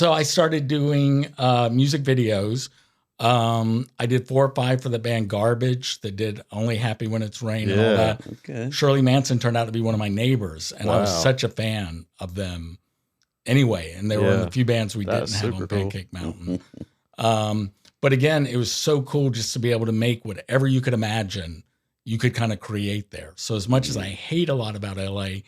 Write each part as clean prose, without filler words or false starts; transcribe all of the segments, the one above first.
So I started doing music videos. I did 4 or 5 for the band Garbage that did Only Happy When It's Rain and all that. Okay. Shirley Manson turned out to be one of my neighbors, and I was such a fan of them anyway. And they were in a few bands we didn't have on Pancake Mountain. But again, it was so cool just to be able to make whatever you could imagine, you could kind of create there. So as much as I hate a lot about LA,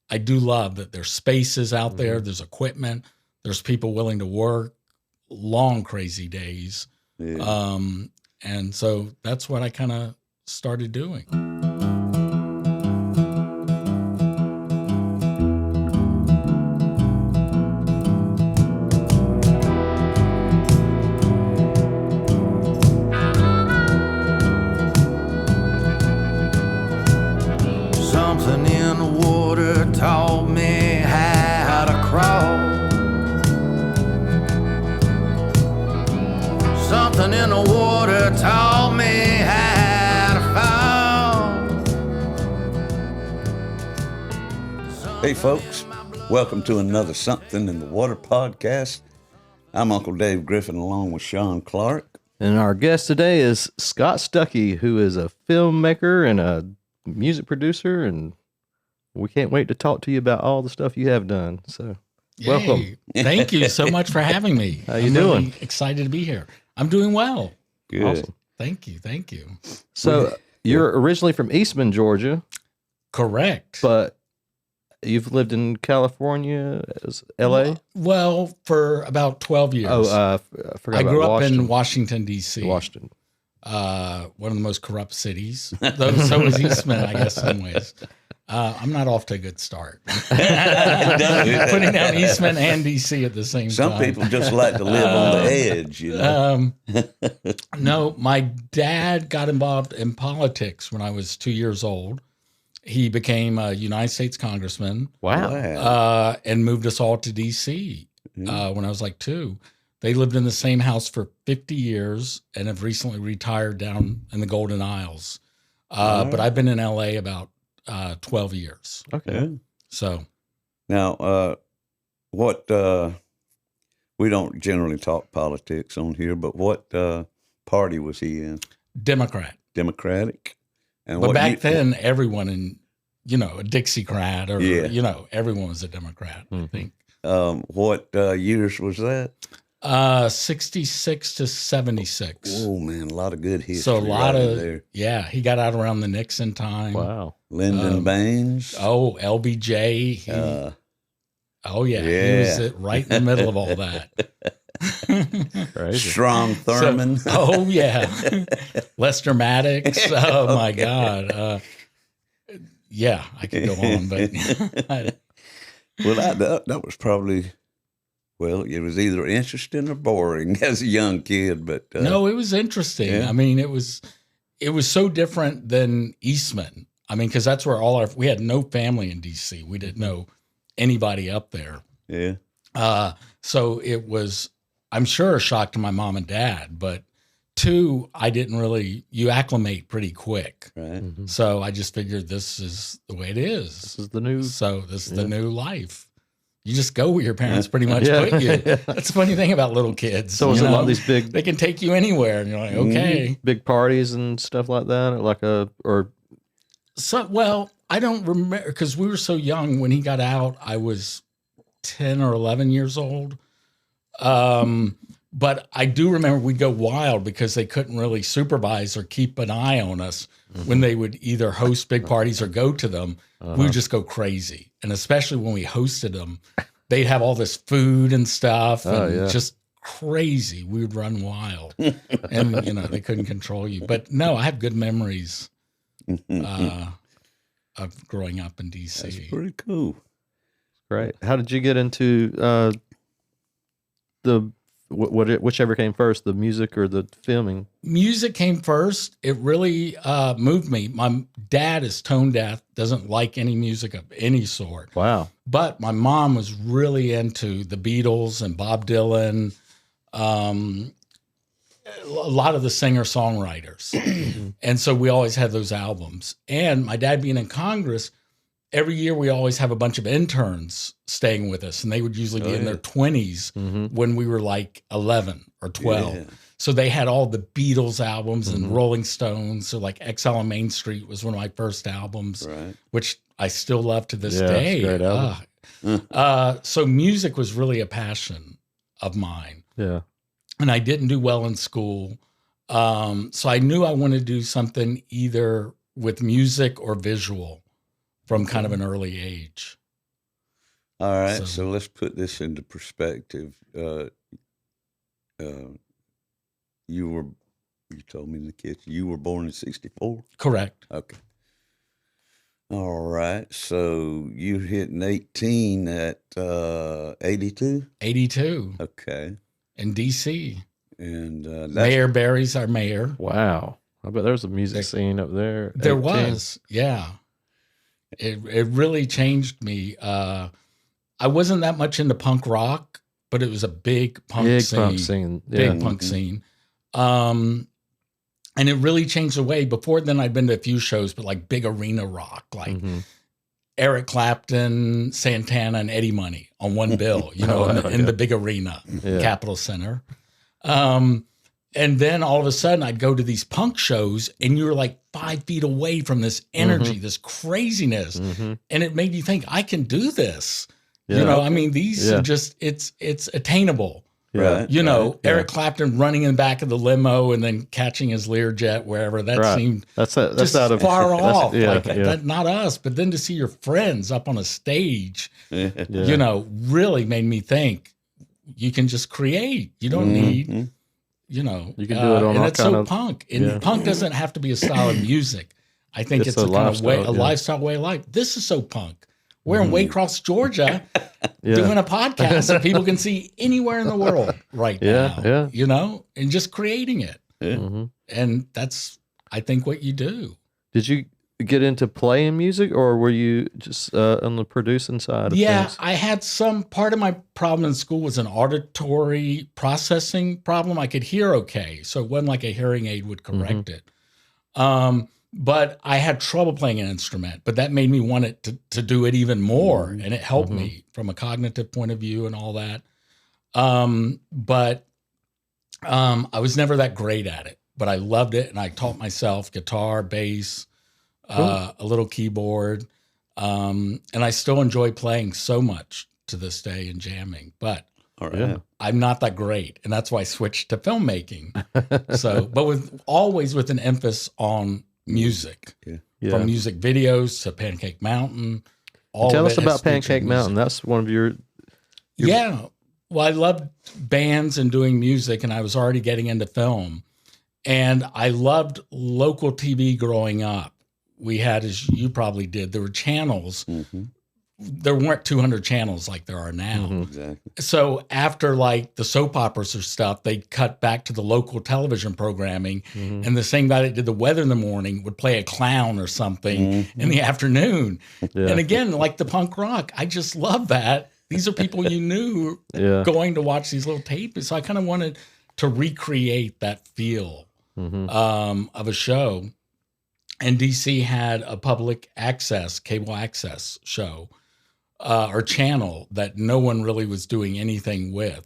I do love that there's spaces out there, there's equipment, there's people willing to work long, crazy days. Yeah. And so that's what I kind of started doing. Something in the water taught me how to crawl. Something in the water taught me how to fall. Hey folks, welcome to another Something in the Water podcast. I'm Uncle Dave Griffin along with Sean Clark. And our guest today is Scott Stuckey, who is a filmmaker and a music producer, and we can't wait to talk to you about all the stuff you have done. So welcome. Thank you so much for having me. How you doing? Really excited to be here. I'm doing well. Good. Awesome. Thank you. So you're originally from Eastman, Georgia. Correct. But you've lived in California, LA? Well, for about 12 years. I forgot I about grew up Washington. in Washington, D.C. Washington. One of the most corrupt cities. Though so is Eastman, I guess, in some ways. I'm not off to a good start. Putting down Eastman and D.C. at the same time. Some people just like to live on the edge, you know. No, my dad got involved in politics when I was 2 years old. He became a United States congressman. Wow. And moved us all to D.C. When I was like 2. They lived in the same house for 50 years and have recently retired down in the Golden Isles. But I've been in L.A. about 12 years. Okay. So now, what we don't generally talk politics on here, but what party was he in? Democratic. And But back then, everyone a Dixiecrat or, everyone was a Democrat, I think. What years was that? 66 to 76. Oh, man, a lot of good history. So a lot of there. Yeah, he got out around the Nixon time. Wow. Lyndon Baines. Oh, LBJ. He was right in the middle of all that. Crazy. Strom Thurmond. Lester Maddox. Oh my God. I could go on, but well, that was probably, it was either interesting or boring as a young kid, but no, it was interesting. Yeah. I mean, it was so different than Eastman. I mean, because that's where we had no family in DC. We didn't know anybody up there. Yeah. So it was, I'm sure, a shock to my mom and dad, but 2, you acclimate pretty quick. Right. Mm-hmm. So I just figured this is the way it is. This is the new. So this is the new life. You just go where your parents pretty much put you. That's the funny thing about little kids. So was it a lot of these big? They can take you anywhere, and you're like, okay. Big parties and stuff like that, I don't remember because we were so young when he got out. I was 10 or 11 years old. But I do remember we'd go wild because they couldn't really supervise or keep an eye on us when they would either host big parties or go to them. We would just go crazy. And especially when we hosted them, they'd have all this food and stuff and just crazy. We would run wild and, they couldn't control you. But no, I have good memories of growing up in DC. That's pretty cool. Great. How did you get into whichever came first, the music or the filming? Music came first. It really moved me. My dad is tone deaf, doesn't like any music of any sort. Wow. But my mom was really into the Beatles and Bob Dylan, a lot of the singer-songwriters. And so we always had those albums. And my dad being in Congress, every year we always have a bunch of interns staying with us, and they would usually be in their 20s when we were like 11 or 12. Yeah. So they had all the Beatles albums and Rolling Stones. So like Exile on Main Street was one of my first albums, which I still love to this day. Great album. So music was really a passion of mine. Yeah. And I didn't do well in school. So I knew I wanted to do something either with music or visual from kind of an early age. All right. So let's put this into perspective. You told me in the kitchen, you were born in 64? Correct. Okay. All right. So you're hitting 18 at 82? 82. Okay. In D.C. And Mayor Barry's our mayor. Wow. I bet there's a music scene up there. There was, yeah. It really changed me. I wasn't that much into punk rock, but it was a big punk scene. Big punk scene. And it really changed the way. Before then, I'd been to a few shows, but like big arena rock, like Eric Clapton, Santana, and Eddie Money on one bill, in the big arena, Capitol Center. And then all of a sudden I'd go to these punk shows and you're like 5 feet away from this energy, this craziness. And it made you think, I can do this. Yeah. These are just, it's attainable. Right. Eric Clapton running in the back of the limo and then catching his Learjet wherever, that seemed that's just out of far off. That, not us, but then to see your friends up on a stage, really made me think you can just create. You don't need, you can do it on all it's so punk. And punk doesn't have to be a style of music. I think it's a kind of way, a lifestyle way of life. This is so punk. We're in Waycross, Georgia, doing a podcast that people can see anywhere in the world right now. And just creating it. And that's, I think, what you do. Did you get into playing music, or were you just on the producing side of things? I had some part of my problem in school was an auditory processing problem. I could hear okay, so it wasn't like a hearing aid would correct it. But I had trouble playing an instrument, but that made me want it to do it even more, and it helped me from a cognitive point of view and all that. But I was never that great at it, but I loved it, and I taught myself guitar, bass, a little keyboard, and I still enjoy playing so much to this day and jamming. But I'm not that great, and that's why I switched to filmmaking. But always with an emphasis on music, from music videos to Pancake Mountain. Tell us about Pancake Mountain. That's one of your. Well, I loved bands and doing music, and I was already getting into film, and I loved local TV growing up. We had, as you probably did, there were channels. There weren't 200 channels like there are now. Exactly. So after like the soap operas or stuff, they'd cut back to the local television programming. And the same guy that did the weather in the morning would play a clown or something in the afternoon. And again, like the punk rock, I just love that. These are people you knew going to watch these little tapes. So I kind of wanted to recreate that feel of a show. And DC had a public access, cable access show. Or channel that no one really was doing anything with.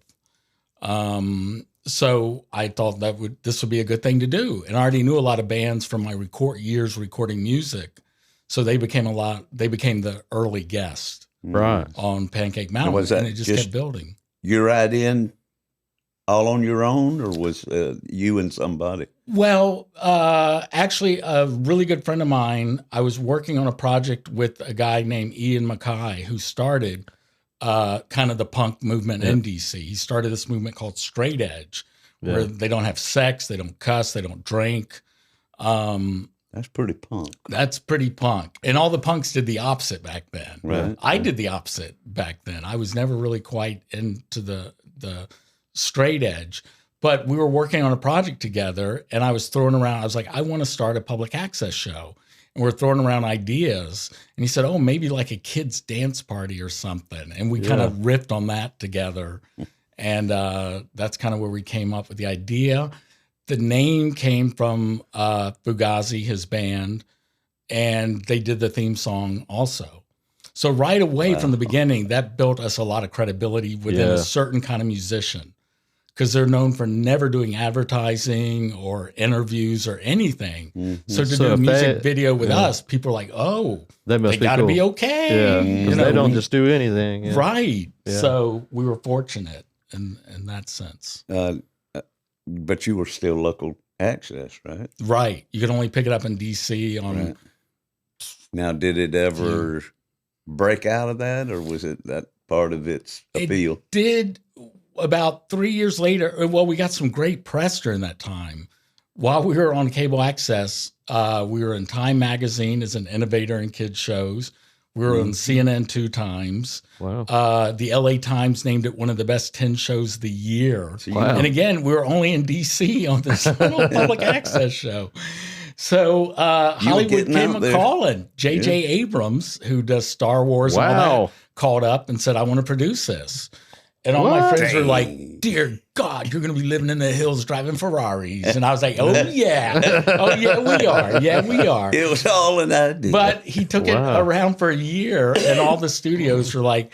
So I thought this would be a good thing to do. And I already knew a lot of bands from my years recording music. So they became the early guest on Pancake Mountain. And it just kept building. You right in all on your own, or was you and somebody? Well, actually, a really good friend of mine, I was working on a project with a guy named Ian Mackay, who started kind of the punk movement in DC. He started this movement called Straight Edge, where they don't have sex, they don't cuss, they don't drink. That's pretty punk. That's pretty punk. And all the punks did the opposite back then. Right. I did the opposite back then. I was never really quite into the straight edge. But we were working on a project together, and I was like, I want to start a public access show. And we're throwing around ideas. And he said, oh, maybe like a kid's dance party or something. And we kind of riffed on that together. And that's kind of where we came up with the idea. The name came from Fugazi, his band, and they did the theme song also. So right away from the beginning, that built us a lot of credibility within a certain kind of musician, because they're known for never doing advertising or interviews or anything. So to do a music video with us, people are like, oh, they got to be okay. Yeah, because they don't just do anything. Yeah. Right. Yeah. So we were fortunate in that sense. But you were still local access, right? Right. You could only pick it up in D.C. on. Right. Now, did it ever break out of that, or was it that part of its appeal? It did about 3 years later. Well, we got some great press during that time. While we were on cable access, we were in Time Magazine as an innovator in kids shows. We were on CNN 2 times. Wow. The LA Times named it one of the best 10 shows of the year. Wow. And again, we were only in DC on this little public access show. So Hollywood came a calling. J.J. Abrams, who does Star Wars and all that, called up and said, I want to produce this. And all my friends were like, dear God, you're going to be living in the hills driving Ferraris. And I was like, oh, yeah. Oh, yeah, we are. Yeah, we are. It was all an idea. But he took it around for a year, and all the studios were like,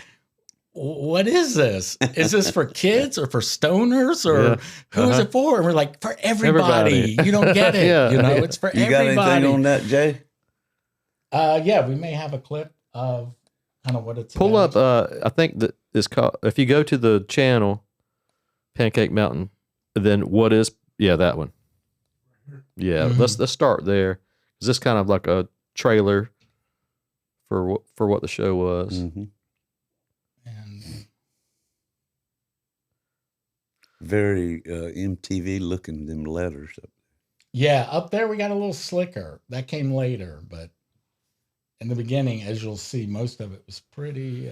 what is this? Is this for kids or for stoners, or who is it for? And we're like, for everybody. You don't get it. You know, it's for everybody. You got anything on that, Jay? Yeah, we may have a clip of kind of what it's Pull about. up, I think that is called, if you go to the channel, Pancake Mountain, then what is, that one. Yeah, let's start there. Is this kind of like a trailer for what the show was? And very MTV looking, them letters up. Yeah, up there we got a little slicker. That came later, but in the beginning, as you'll see, most of it was pretty.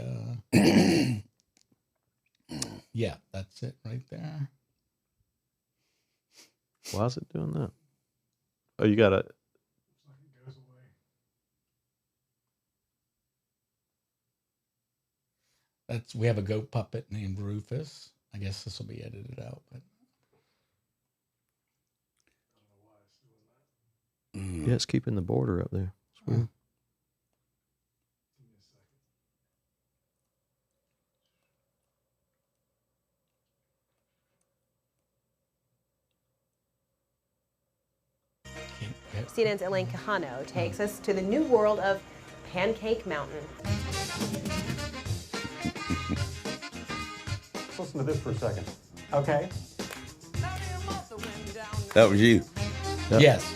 Yeah, that's it right there. Why is it doing that? Oh, you got it. We have a goat puppet named Rufus. I guess this will be edited out, but yeah, it's keeping the border up there. It's weird. CNN's Elaine Quijano takes us to the new world of Pancake Mountain. Listen to this for a second. Okay. That was you. Yep. Yes.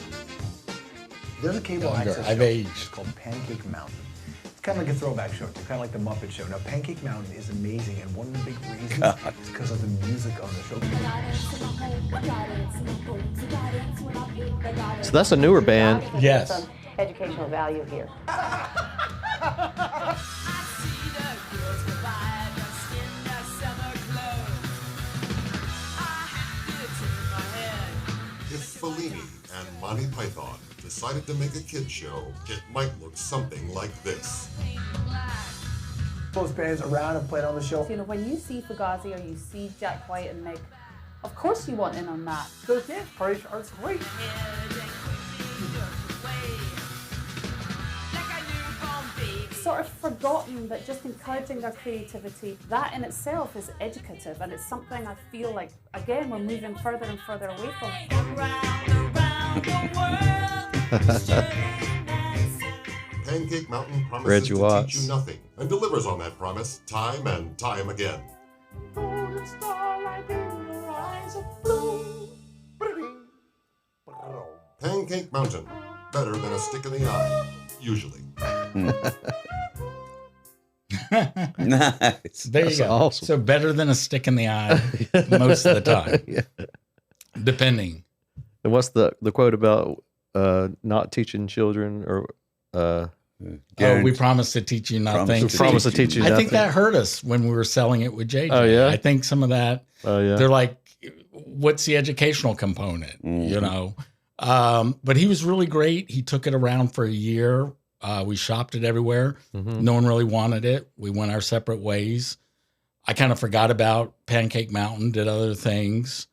There's a cable access I've show. aged. It's called Pancake Mountain. It's kind of like a throwback show. It's kind of like the Muppet Show. Now, Pancake Mountain is amazing, and one of the big reasons is because of the music on the show. So that's a newer band. Yes. Some educational value here. If Fellini and Monty Python decided to make a kids show, it might look something like this. Those bands around and played on the show. You know, when you see Fugazi or you see Jack White and Meg, of course you want in on that. Those dance parties are great. Sort of forgotten, but just encouraging their creativity. That in itself is educative, and it's something I feel like, again, we're moving further and further away from. Pancake Mountain promises Reggie to Watts. teach you nothing and delivers on that promise time and time again. Pancake Mountain, better than a stick in the eye, usually. Nice. There you go. Awesome. So better than a stick in the eye most of the time, depending. And what's the quote about not teaching children or we promise to teach you nothing. promise to teach you I nothing? think that hurt us when we were selling it with JJ. Oh, yeah? I think some of that. Oh yeah. They're like, what's the educational component? You know? But he was really great. He took it around for a year. We shopped it everywhere. No one really wanted it. We went our separate ways. I kind of forgot about Pancake Mountain, did other things.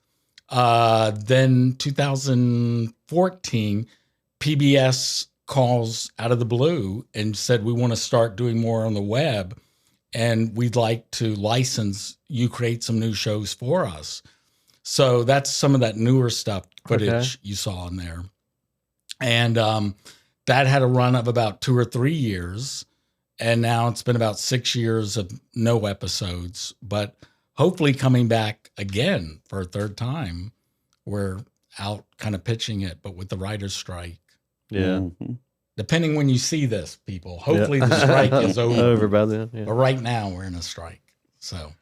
Then 2014, PBS calls out of the blue and said, we want to start doing more on the web, and we'd like to license you create some new shows for us. So that's some of that newer stuff, footage you saw in there. And that had a run of about 2 or 3 years. And now it's been about 6 years of no episodes, but hopefully coming back again for a third time. We're out kind of pitching it, but with the writer's strike. Yeah. Depending when you see this, people, hopefully the strike is over. Over by then. Yeah. But right now we're in a strike. So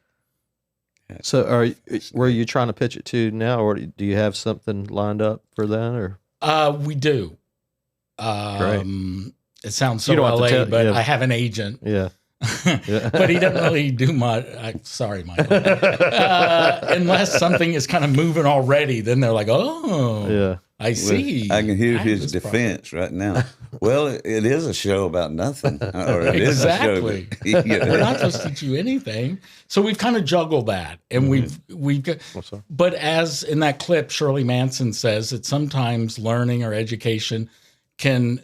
were you trying to pitch it to now, or do you have something lined up for that? Or we do. Great. It sounds so You don't have to LA, tell- but yeah. I have an agent. yeah. But he doesn't really do much. Sorry, Michael. Unless something is kind of moving already, then they're like, "Oh, Yeah. I see." I can hear I have his this problem. defense right now. Well, it is a show about nothing. Or it is a show Exactly. that- We're not supposed to teach you anything. So we've kind of juggled that, and we've got. sorry. But as in that clip, Shirley Manson says that sometimes learning or education can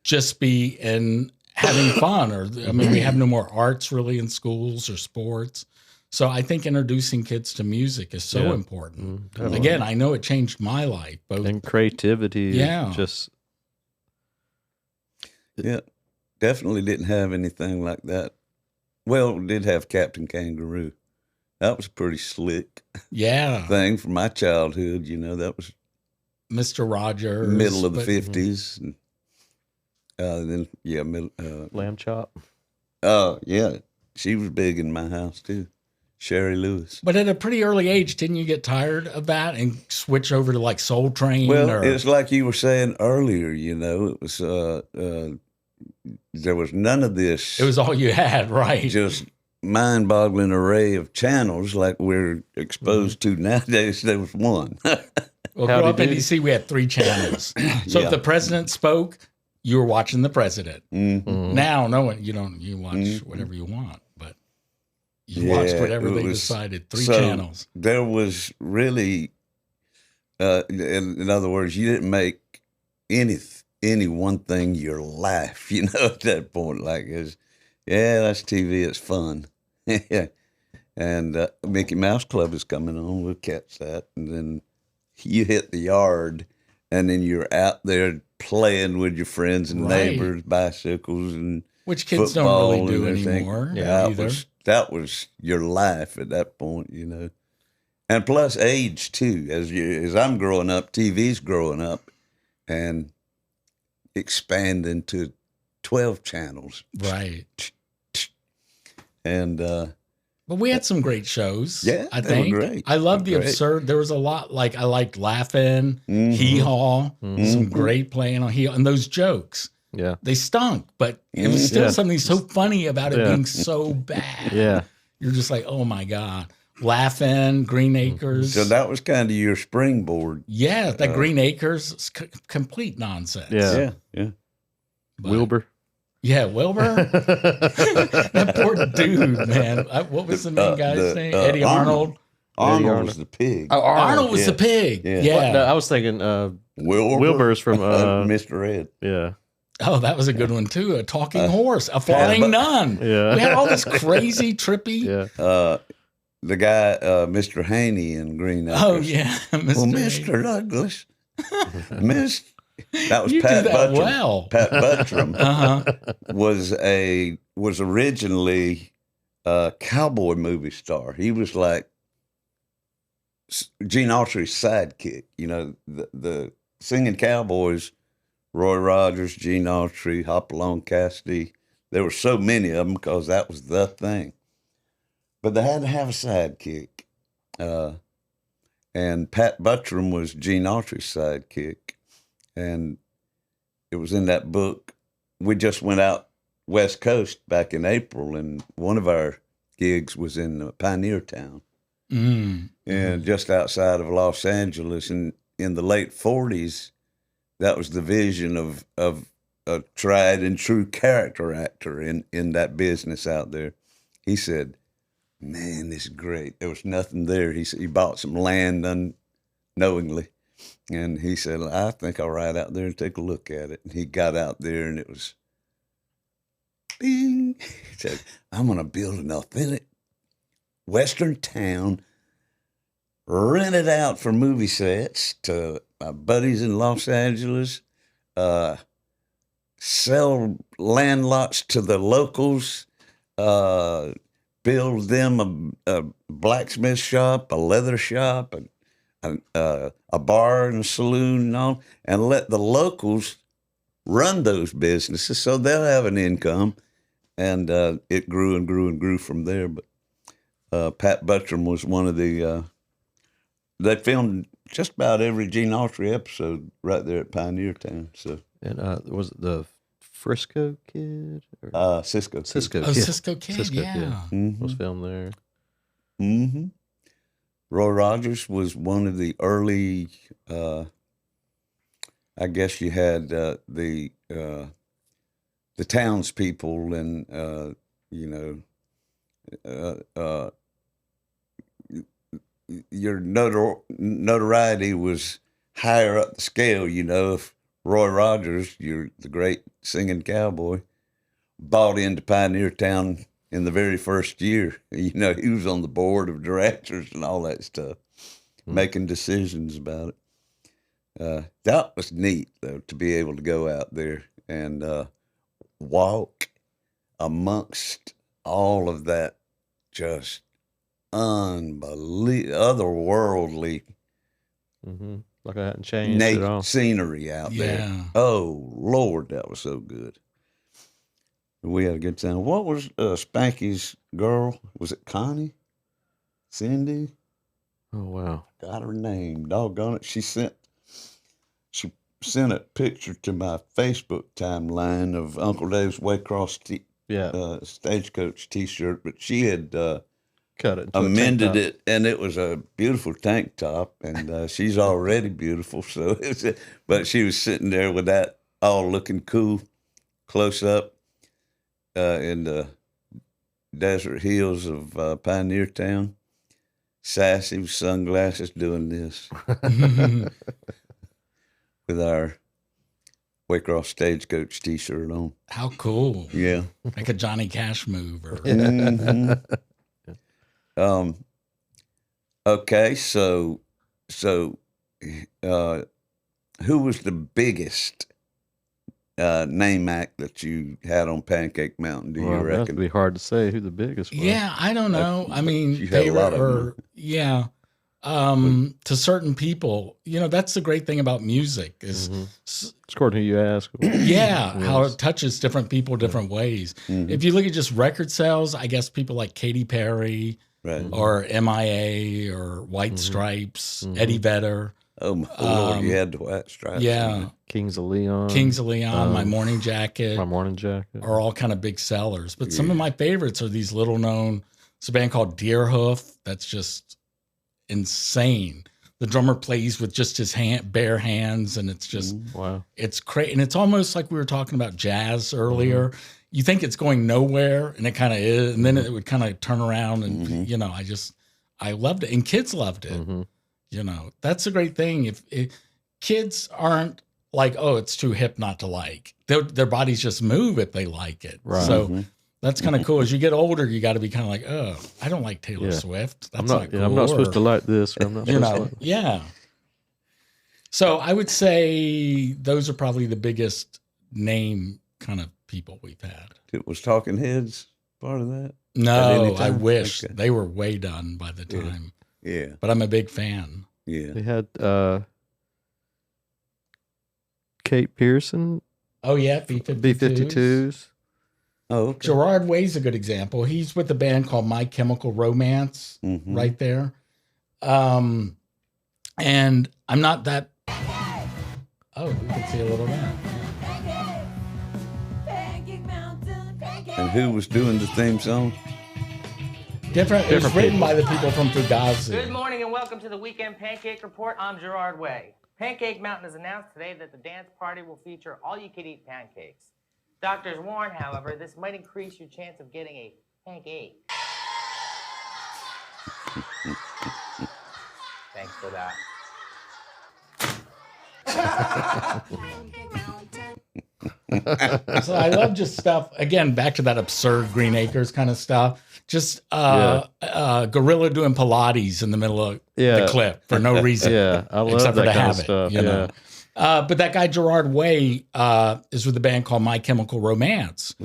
just be in having fun, or I mean, we have no more arts really in schools or sports. So I think introducing kids to music is so Yeah. important. Totally. Again, I know it changed my life. Both And creativity. Yeah. Just Yeah, definitely didn't have anything like that. Well, did have Captain Kangaroo. That was a pretty slick yeah, thing from my childhood. You know, that was Mr. Rogers, middle of the but- 50s. And, then, yeah, lamb chop. yeah, she was big in my house too. Sherry Lewis. But at a pretty early age, didn't you get tired of that and switch over to like Soul Train? Well, or, it's like you were saying earlier, you know, it was, there was none of this. it was all you had, right? just mind-boggling array of channels like we're exposed to nowadays. There was one. Well, Howdy growing up in doody. DC, we had 3 channels. So Yeah. if the president spoke, you were watching the president. Mhm. Now, no one, you watch whatever you want, but you watched Yeah, whatever it they was- decided. 3 so channels. There was really, in other words, you didn't make any one thing your life, you know, at that point. Like, that's TV, it's fun. Yeah. And Mickey Mouse Club is coming on, we'll catch that. And then you hit the yard, and then you're out there playing with your friends and Right. neighbors, bicycles and Which kids don't football really and do everything. anymore Yeah, either. that was your life at that point, you know. And plus age too. As I'm growing up, TV's growing up and expanding to 12 channels. Right. And But we had some great shows. Yeah, I they were think. great. I love They the were great. absurd. There was a lot, like I liked Laughing, Mhm. Hee Haw, Mm-hmm. some great playing on Hee Haw, and those jokes. Yeah. They stunk, but it was still Yeah. something so funny about it Yeah. being so bad. Yeah. You're just like, oh my God. Laughing, Green Acres. so that was kind of your springboard. Yeah, that Green Acres is complete nonsense. Yeah. Yeah. But- Wilbur. Yeah, Wilbur. That poor dude, man. What was the main guy's name? Eddie Arnold. Arnold Arnold. was the pig. Oh, Arnold was yeah. the pig. Yeah. Yeah. No, I was thinking Wilbur. Wilbur's from Mr. Ed. yeah. Oh, that was a good one too. A talking horse, a flying nun. Yeah. We had all this crazy, trippy. Yeah. The guy, Mr. Haney in Green Acres. Oh yeah, Mr. Well, Haney. Mr. Douglas. That was You Pat do that Buttram. well. Pat Buttram Uh-huh. was originally a cowboy movie star. He was like Gene Autry's sidekick. You know, the singing cowboys, Roy Rogers, Gene Autry, Hopalong Cassidy. There were so many of them because that was the thing. But they had to have a sidekick. And Pat Buttram was Gene Autry's sidekick. And it was in that book. We just went out West Coast back in April, and one of our gigs was in Pioneer Town, and just outside of Los Angeles. And in the late 40s, that was the vision of a tried and true character actor in that business out there. He said, "Man, this is great." There was nothing there. He said he bought some land unknowingly, And he said, I think I'll ride out there and take a look at it. And he got out there and it was, bing. He said, I'm going to build an authentic Western town, rent it out for movie sets to my buddies in Los Angeles, sell land lots to the locals, build them a blacksmith shop, a leather shop, a bar and a saloon and all, and let the locals run those businesses so they'll have an income. And it grew and grew and grew from there. But Pat Buttram was one of the, they filmed just about every Gene Autry episode right there at Pioneer Town. So. And was it the Frisco Kid? Or? Cisco Kid. Cisco Oh, Kid. Cisco Kid, Cisco yeah. Kid Mm-hmm. was filmed there. Mm-hmm. Roy Rogers was one of the early, I guess you had the townspeople and, your notoriety was higher up the scale, if Roy Rogers, the great singing cowboy, bought into Pioneer Town in the very first year. He was on the board of directors and all that stuff, making decisions about it. That was neat, though, to be able to go out there and walk amongst all of that just otherworldly Mm-hmm. Like I hadn't changed at all. scenery out there. Oh, Lord, that was so good. We had a good time. What was Spanky's girl? Was it Connie? Cindy? Oh, wow. Got her name. Doggone it. She sent a picture to my Facebook timeline of Uncle Dave's Waycross Stagecoach T-shirt, but she had cut it, amended it, and it was a beautiful tank top, and she's already beautiful. So, but she was sitting there with that all looking cool, close up in the desert hills of Pioneer Town, sassy with sunglasses, doing this with our Waycross Stagecoach T-shirt on. How cool! Yeah, like a Johnny Cash move. Or... Mm-hmm. Okay, so who was the biggest name act that you had on Pancake Mountain? Do you reckon? That'd be hard to say who the biggest was. Yeah, I don't know. I mean, you had a lot of them. Yeah. To certain people, that's the great thing about music is, it's according to who you ask. How it touches different people different ways. Mm-hmm. If you look at just record sales, I guess people like Katy Perry, Right. or MIA or White Stripes, Eddie Vedder. Oh, my Lord, you had the White Stripes. Yeah. Kings of Leon. My Morning Jacket. Are all kind of big sellers. But some of my favorites are these little known. It's a band called Deerhoof that's just insane. The drummer plays with just his bare hands, and it's just, it's crazy. And it's almost like we were talking about jazz earlier. You think it's going nowhere, and it kind of is, and then it would kind of turn around, and I loved it, and kids loved it. That's the great thing. If kids aren't like, oh, it's too hip not to like, their bodies just move if they like it. Right. So that's kind of cool. As you get older, you got to be kind of like, oh, I don't like Taylor Swift. That's not cool. I'm not supposed to like this. I'm not supposed to like. Yeah. So I would say those are probably the biggest name kind of people we've had. It was Talking Heads part of that? No, I wish. They were way done by the time. Yeah. But I'm a big fan. Yeah. They had Kate Pearson. Oh, yeah. B-52s. Oh, okay. Gerard Way's a good example. He's with a band called My Chemical Romance right there. And I'm not that... Oh, we can see a little bit. And who was doing the theme song? It was written by the people from Fugazi. Good morning and welcome to the Weekend Pancake Report. I'm Gerard Way. Pancake Mountain has announced today that the dance party will feature all-you-can-eat pancakes. Doctors warn, however, this might increase your chance of getting a pancake. Thanks for that. So I love just stuff, again, back to that absurd Green Acres kind of stuff. Just gorilla doing Pilates in the middle of the clip for no reason. Yeah, I love except that for to kind have of stuff. it, you know. But that guy Gerard Way is with a band called My Chemical Romance.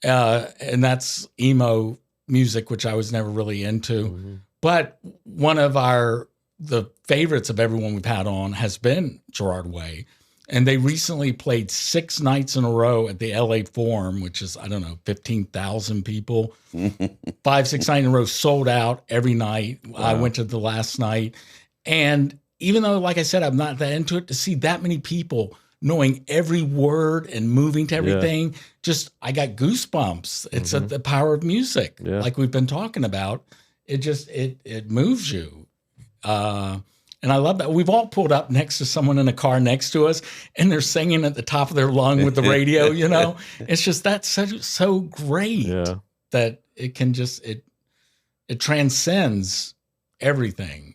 And that's emo music, which I was never really into. Mm-hmm. But one of the favorites of everyone we've had on has been Gerard Way. And they recently played 6 nights in a row at the LA Forum, which is, 15,000 people. 5, 6 nights in a row, sold out every night. Wow. I went to the last night. And even though, like I said, I'm not that into it, to see that many people knowing every word and moving to everything, I got goosebumps. It's the power of music, like we've been talking about. It just, it moves you. And I love that. We've all pulled up next to someone in a car next to us, and they're singing at the top of their lung with the radio, you know? It's just, that's so great that it can just, it transcends everything.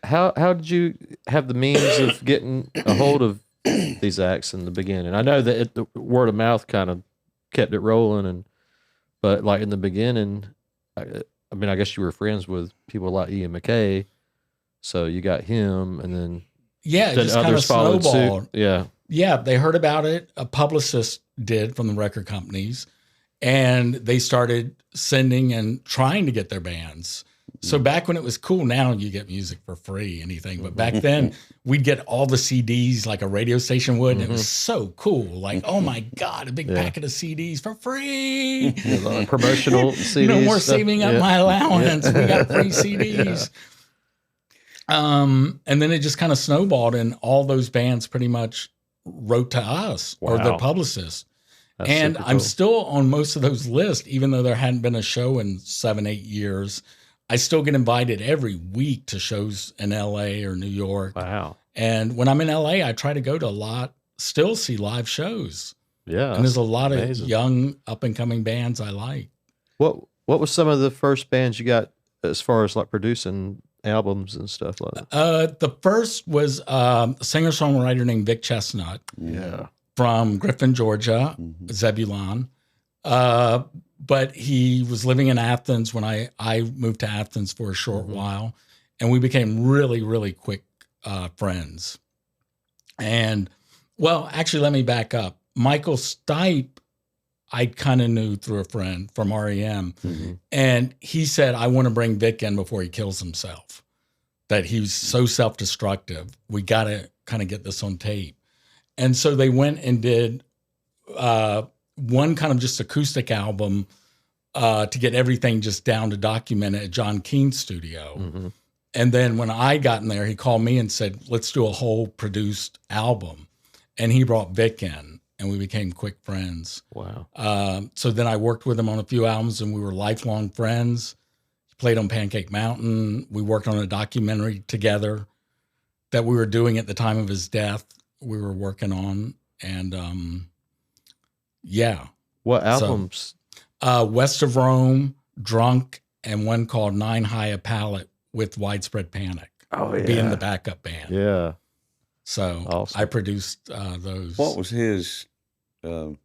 How did you have the means of getting a hold of these acts in the beginning? I know that the word of mouth kind of kept it rolling, but like in the beginning, I guess you were friends with people like Ian MacKaye. So you got him, and then it just kind of snowballed. Suit. Yeah, they heard about it. A publicist did from the record companies, and they started sending and trying to get their bands. So back when it was cool, now you get music for free, anything. But back then, we'd get all the CDs like a radio station would, and it was so cool. Like, oh my God, a big packet of CDs for free. Promotional CDs. No more saving up my allowance. We got free CDs. And then it just kind of snowballed, and all those bands pretty much wrote to us or their publicists. That's and I'm still on most of those lists, even though there hadn't been a show in 7-8 years. I still get invited every week to shows in LA or New York. Wow. And when I'm in LA, I try to go to still see live shows. Yeah. And there's a lot of young up and coming bands I like. What was some of the first bands you got as far as like producing albums and stuff like that? The first was a singer-songwriter named Vic Chestnut. Yeah. From Griffin, Georgia, Zebulon. But he was living in Athens when I moved to Athens for a short while, and we became really, really quick friends. And, well, actually, let me back up. Michael Stipe, I kind of knew through a friend from REM, and he said, I want to bring Vic in before he kills himself, that he was so self-destructive. We got to kind of get this on tape. And so they went and did one kind of just acoustic album to get everything just down to document it at John Keene's studio. And then when I got in there, he called me and said, let's do a whole produced album. And he brought Vic in, and we became quick friends. Wow. So then I worked with him on a few albums, and we were lifelong friends. He played on Pancake Mountain. We worked on a documentary together that we were doing at the time of his death. We were working on, and What albums? So, West of Rome, Drunk, and one called Nine High a Pallet with Widespread Panic. Being the backup band. Yeah. So awesome. I produced those. What was his? He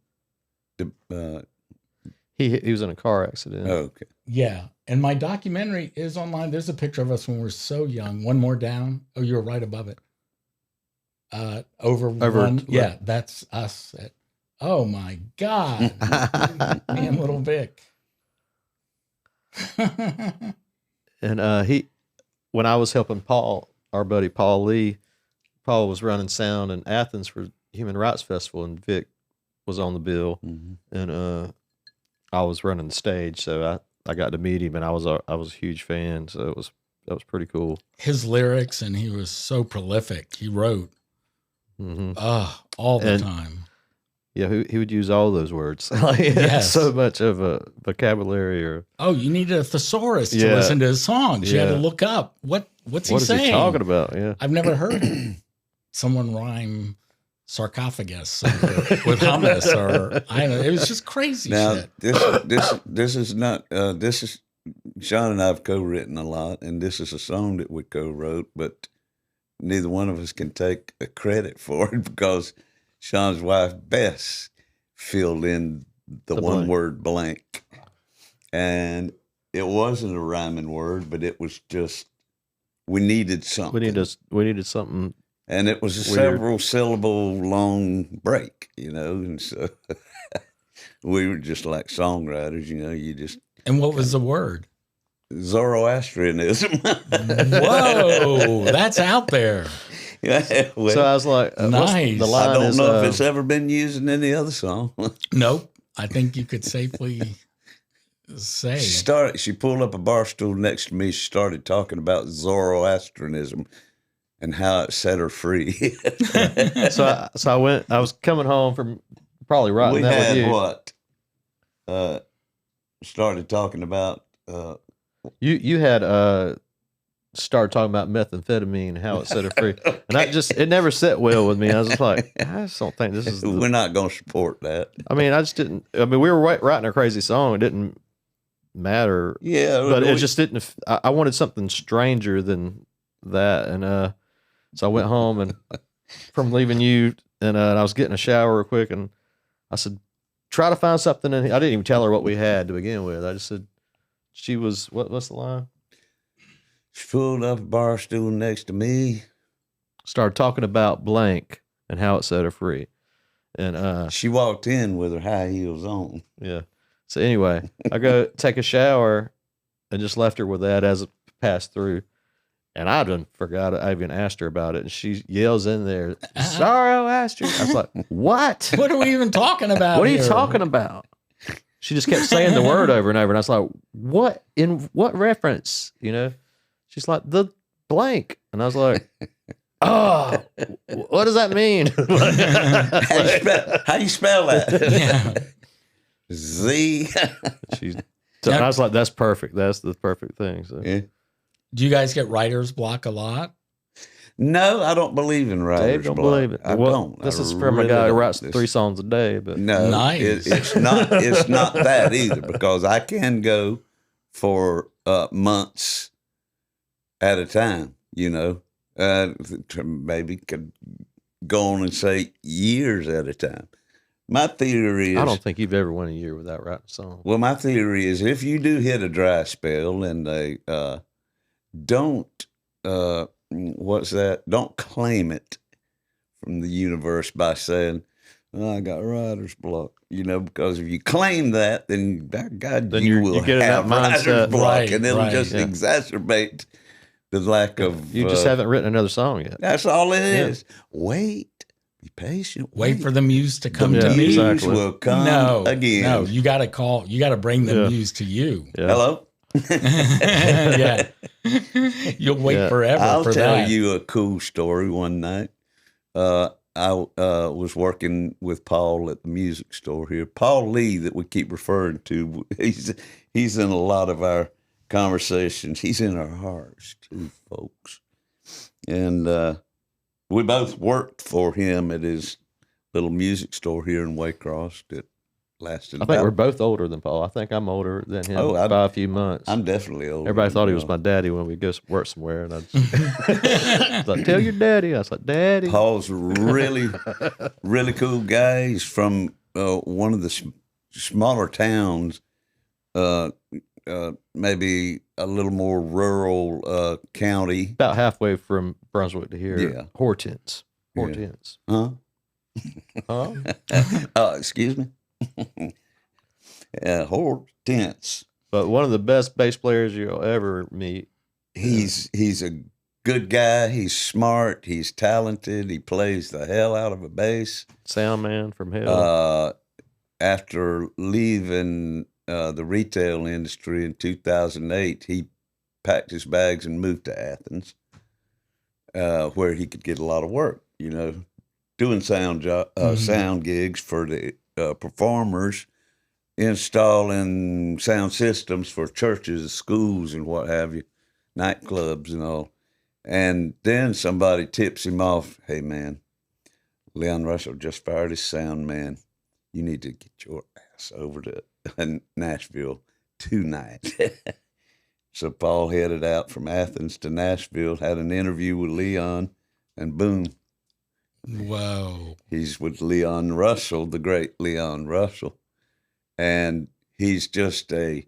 was in a car accident. Oh, okay. Yeah, and my documentary is online. There's a picture of us when we were so young. One more down. Oh, you were right above it. Over one. Yeah, that's us. Oh my God. Me and little Vic. And when I was helping Paul, our buddy Paul Lee, Paul was running sound in Athens for Human Rights Festival, and Vic was on the bill, and I was running the stage, so I got to meet him, and I was a huge fan, so that was pretty cool. His lyrics, and he was so prolific. He wrote all the time. Yeah, he would use all those words. Yes. So much of a vocabulary. You needed a thesaurus to listen to his songs. You had to look up what's he saying? What is he talking about? Yeah, I've never heard someone rhyme sarcophagus with hummus, or I don't know. It was just crazy. Now shit. this is not this is Sean and I have co-written a lot, and this is a song that we co-wrote, but neither one of us can take a credit for it because Sean's wife, Bess, filled in the one word blank. And it wasn't a rhyming word, but it was just, we needed something. We needed something. And it was a several syllable long break, and so we were just like songwriters, you just. And what was the word? Zoroastrianism. Whoa, that's out there. Yeah, well, so I was like, nice. The line I don't is, know if it's ever been used in any other song. Nope. I think you could safely say. She pulled up a bar stool next to me. She started talking about Zoroastrianism and how it set her free. So I was coming home from probably writing we that had with you. Started talking about. You had started talking about methamphetamine and how it set her free, and it never set well with me. I was just like, I just don't think this is. We're not going to support that. I mean, I just didn't. I mean, we were writing a crazy song. It didn't matter. Yeah, but it just didn't. I wanted something stranger than that, and so I went home and from leaving you, and I was getting a shower real quick, and I said, try to find something. I didn't even tell her what we had to begin with. I just said. She was, what's the line? She pulled up a bar stool next to me. Started talking about blank and how it set her free. And she walked in with her high heels on. Yeah. So anyway, I go take a shower and just left her with that as it passed through. And I done forgot I even asked her about it. And she yells in there, Zoroastrian. I was like, what? What are we even talking about? What are you talking about? She just kept saying the word over and over. And I was like, what? In what reference? She's like, the blank. And I was like, oh, what does that mean? How you spell that? Yeah. Z. And I was like, that's perfect. That's the perfect thing. So. Yeah. Do you guys get writer's block a lot? No, I don't believe in writer's Dave don't block. believe it. I well, don't. This I is from really a guy who don't. writes 3 songs a day. But no, nice. It's not. It's not that either because I can go for months at a time. Maybe could go on and say years at a time. My theory is I don't think you've ever went a year without writing a song. Well, my theory is if you do hit a dry spell and they don't. What's that? Don't claim it from the universe by saying, I got writer's block. Because if you claim that, then by God, then you will get in have that writer's mindset. block, Right, and it'll right, just yeah. exacerbate the lack of. You just haven't written another song yet. That's all it Yeah. is. Wait, be patient. Wait for the muse to come the to me. muse exactly. will come again. No, you got to call. You got to bring the Yeah. muse to you. Yeah. Hello. Yeah, you'll wait Yeah. forever I'll for tell that. you a cool story. One night, I was working with Paul at the music store here. Paul Lee, that we keep referring to, he's in a lot of our conversations. He's in our hearts too, folks. And we both worked for him at his little music store here in Waycross that lasted. I think we're both older than Paul. I think I'm older than him by a few months. I'm definitely older. Everybody thought he was than my daddy when we go work somewhere, and I was like, "Tell your daddy." I was like, "Daddy." Paul's really, really cool guy. He's from one of the smaller towns, maybe a little more rural county. About halfway from Brunswick to here. Yeah. Hortense. Huh? Huh? Excuse me. Hortense. But one of the best bass players you'll ever meet. He's a good guy. He's smart. He's talented. He plays the hell out of a bass. Sound man from hell. After leaving the retail industry in 2008, he packed his bags and moved to Athens, where he could get a lot of work. Doing sound gigs for the performers, installing sound systems for churches, schools, and what have you, nightclubs and all. And then somebody tips him off, hey, man, Leon Russell just fired his sound man. You need to get your ass over to Nashville tonight. So Paul headed out from Athens to Nashville, had an interview with Leon, and boom. Whoa. He's with Leon Russell, the great Leon Russell. And he's just a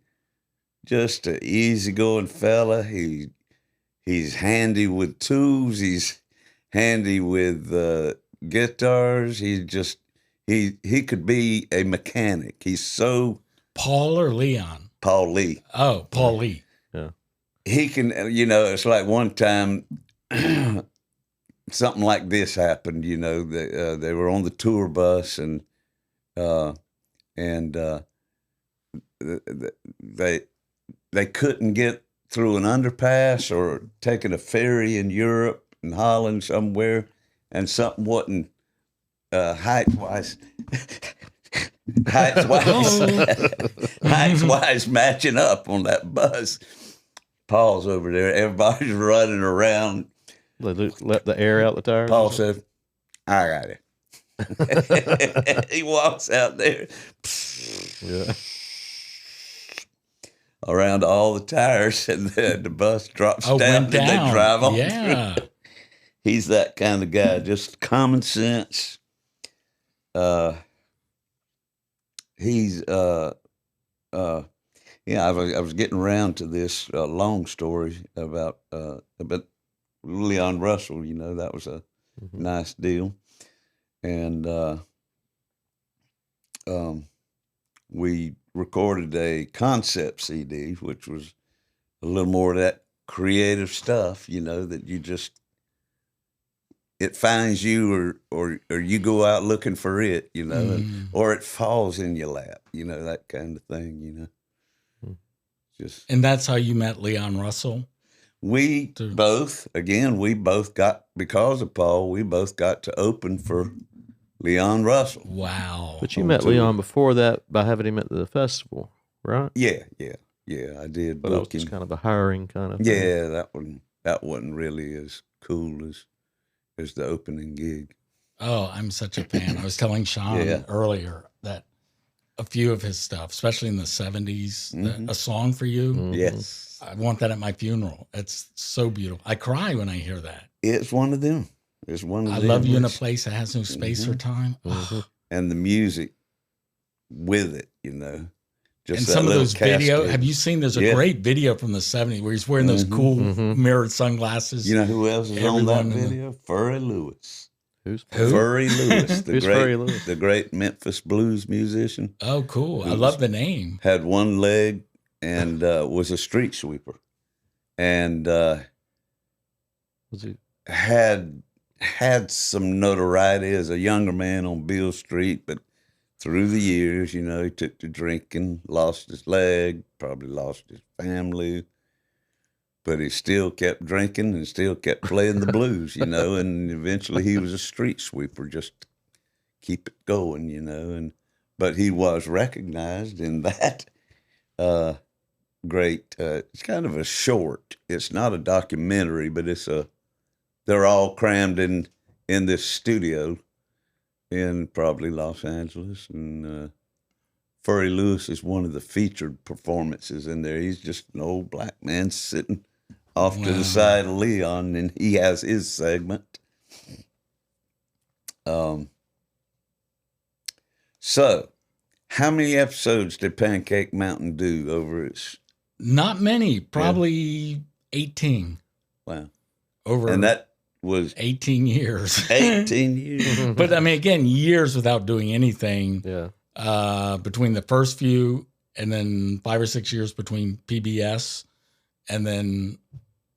easygoing fella. He's handy with tools. He's handy with guitars. He could be a mechanic. He's so Paul or Leon? Paul Lee. Oh, Paul Lee. Yeah. He can, it's like one time something like this happened, they were on the tour bus and they couldn't get through an underpass or taking a ferry in Europe and Holland somewhere, and something wasn't height-wise matching up on that bus. Paul's over there. Everybody's running around. Let the air out the tires. Paul said, "I got it." He walks out there. Yeah. Around all the tires, and then the bus drops down, and they drive on. Yeah. He's that kind of guy, just common sense. I was getting around to this long story about Leon Russell. That was a nice deal, and we recorded a concept CD, which was a little more of that creative stuff, that you just, it finds you or you go out looking for it, or it falls in your lap, that kind of thing, Just. And that's how you met Leon Russell? We both got, because of Paul, we both got to open for Leon Russell. Wow. But you met Leon before that by having him at the festival, right? Yeah, I did. But it was just kind of a hiring kind of thing. Yeah, that wasn't really as cool as the opening gig. Oh, I'm such a fan. I was telling Sean earlier that a few of his stuff, especially in the 70s, A Song for You. Yes. I want that at my funeral. It's so beautiful. I cry when I hear that. It's one of them. I love you in a place that has no space or time. And the music with it, Just and some of those videos, have you seen, there's a great video from the 70s where he's wearing those cool mirrored sunglasses. You know who else is on that video? Furry Lewis. Who? Furry Lewis. Furry Lewis? The great Memphis blues musician. Oh, cool. I love the name. Had one leg and was a street sweeper. And was he? had some notoriety as a younger man on Beale Street, but through the years, he took to drinking, lost his leg, probably lost his family, but he still kept drinking and still kept playing the blues, and eventually he was a street sweeper, just to keep it going, but he was recognized in that great, it's kind of a short, it's not a documentary, but they're all crammed in this studio in probably Los Angeles, and Furry Lewis is one of the featured performances in there. He's just an old black man sitting off to the side of Leon, and he has his segment. So, how many episodes did Pancake Mountain do over its? Not many, probably 18. Wow. And that was 18 years. 18 years. But I mean, again, years without doing anything. Yeah. Between the first few and then 5 or 6 years between PBS and then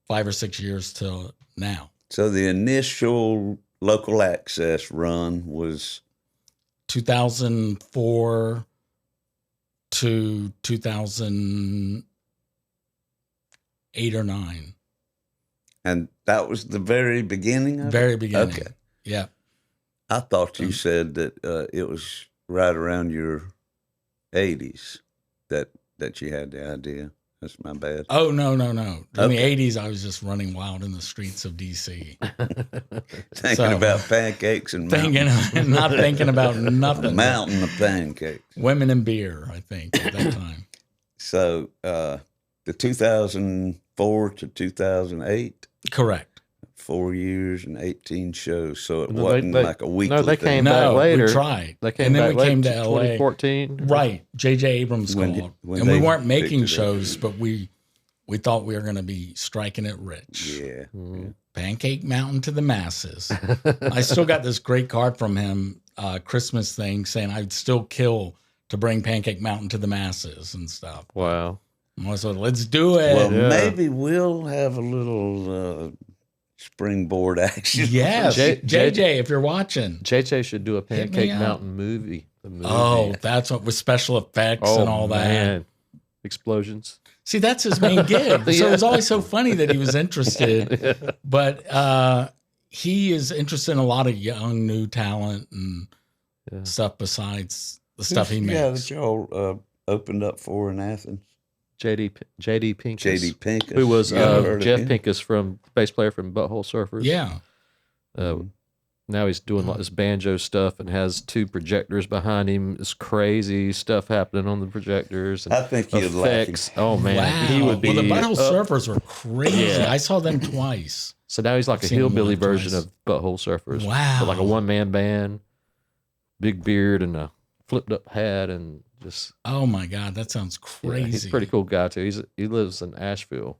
5 or 6 years till now. So the initial local access run was 2004 to 2008 or 9. And that was the very beginning of Very it? beginning. Okay. Yeah. I thought you said that it was right around your 80s that you had the idea. That's my bad. Oh, no. In the 80s, I was just running wild in the streets of D.C. Thinking about pancakes and not thinking about nothing. A mountain of pancakes. Women and beer, I think, at that time. So the 2004 to 2008? Correct. 4 years and 18 shows, so it No, wasn't like a weekly No, they thing. came back later. we tried. They came and then back we came later to LA. 2014. Right. J.J. Abrams When called. when And we they weren't making picked it up. shows, but we thought we were going to be striking it rich. Yeah. Pancake Mountain to the masses. I still got this great card from him, Christmas thing, saying I'd still kill to bring Pancake Mountain to the masses and stuff. Wow. I was like, let's do it. Well, Yeah. maybe we'll have a little springboard action. Yes. J- JJ, if you're watching. JJ should do a Hit me Pancake up. Mountain movie. The movie. Oh, that's what with special effects Oh, and all that. man. Explosions. See, that's his main gig. So Yeah. it was always so funny that he was interested. But he is interested in a lot of young, new talent and stuff besides the stuff he Yeah, makes. that y'all opened up for in Athens. JD Pincus. J.D. Pincus. Who was You ever heard of Jeff him? Pincus bass player from Butthole Surfers. Yeah. Now he's doing like this banjo stuff and has 2 projectors behind him. It's crazy stuff happening on the projectors. And I think you'd like him. effects. Oh man, Wow. he would be. Well, the Butthole up. Surfers were crazy. Yeah. I saw them twice. So now he's like a Seen him hillbilly live version twice. of Butthole Surfers. Wow. With like a 1-man band, big beard and a flipped up hat, and just Oh my God, that sounds yeah, crazy. he's a pretty cool guy too. He lives in Asheville.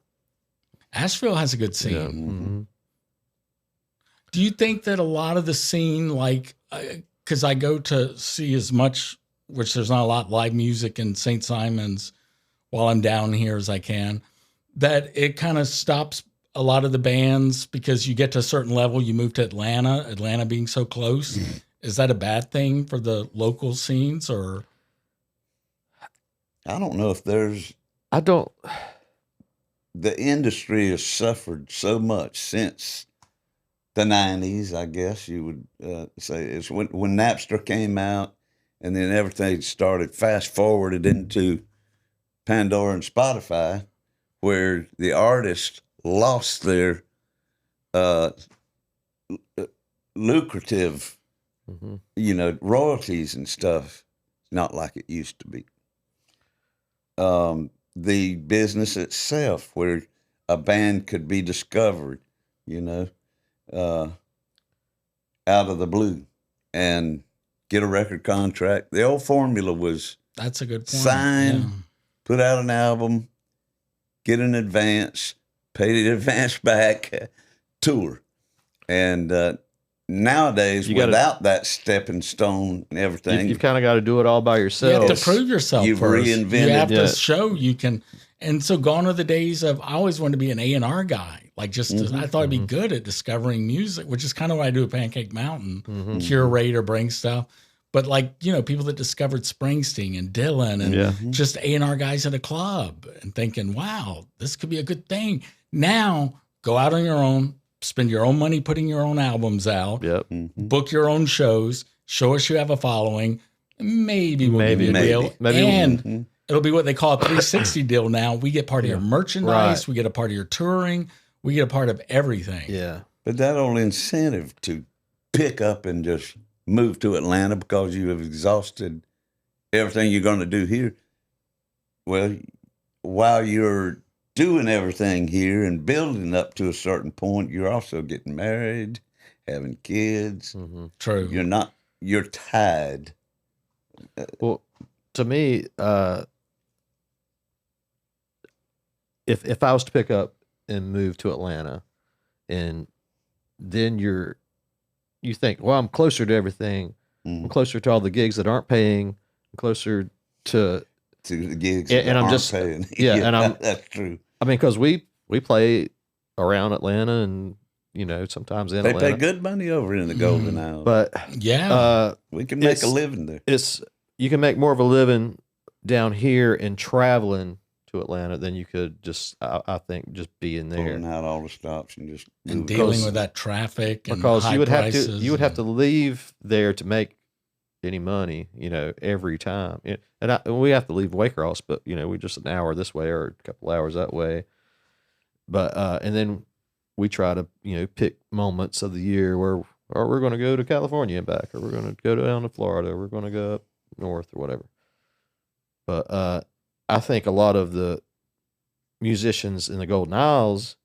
Asheville has a good scene. Yeah. Mhm. Do you think that a lot of the scene, like, because I go to see as much, which there's not a lot live music in St. Simon's while I'm down here as I can, that it kind of stops a lot of the bands because you get to a certain level, you move to Atlanta being so close. Is that a bad thing for the local scenes or? I don't know if there's. I don't. The industry has suffered so much since the 90s, I guess you would say. It's when Napster came out and then everything started fast forwarded into Pandora and Spotify, where the artists lost their lucrative, royalties and stuff. Not like it used to be. The business itself, where a band could be discovered, out of the blue and get a record contract. The old formula was That's a good point. sign, Yeah. put out an album, get an advance, pay the advance back, tour. And nowadays, You gotta- without that stepping stone and everything, You've kind of got to do it all by You yourself. have to prove yourself You've first. reinvented You have to it. show you can. And so gone are the days of, I always wanted to be an A&R guy. Like I thought I'd be good at discovering music, which is kind of what I do at Pancake Mountain, curate or bring stuff. But people that discovered Springsteen and Dylan and just A&R guys at a club and thinking, wow, this could be a good thing. Now go out on your own, spend your own money putting your own albums out, Yep. book your own shows, show us you have a following. Maybe we'll give you a deal. Maybe And it'll be what they call a 360 deal now. We get part of your merchandise. Right. We get a part of your touring. We get a part of everything. Yeah. but that old incentive to pick up and just move to Atlanta because you have exhausted everything you're going to do here. Well, while you're doing everything here and building up to a certain point, you're also getting married, having kids. True. You're tied. Well, to me, if I was to pick up and move to Atlanta, and then you think, well, I'm closer to everything. I'm closer to all the gigs that aren't paying. I'm closer to To the gigs, and that I'm aren't just paying. and that's true. I mean, because we play around Atlanta, and sometimes in They Atlanta, pay good money over in the Golden Isle, but Yeah. we can make a it's- living there. you can make more of a living down here and traveling to Atlanta than you could I think just being there. Pulling out all the stops and just and moving. dealing with that traffic and Because high you would prices have to leave there to make any money, every time. And we have to leave Waycross, but we just an hour this way or a couple hours that way. But and then we try to pick moments of the year where we're going to go to California and back, or we're going to go down to Florida, or we're going to go up north or whatever. But I think a lot of the musicians in the Golden Isles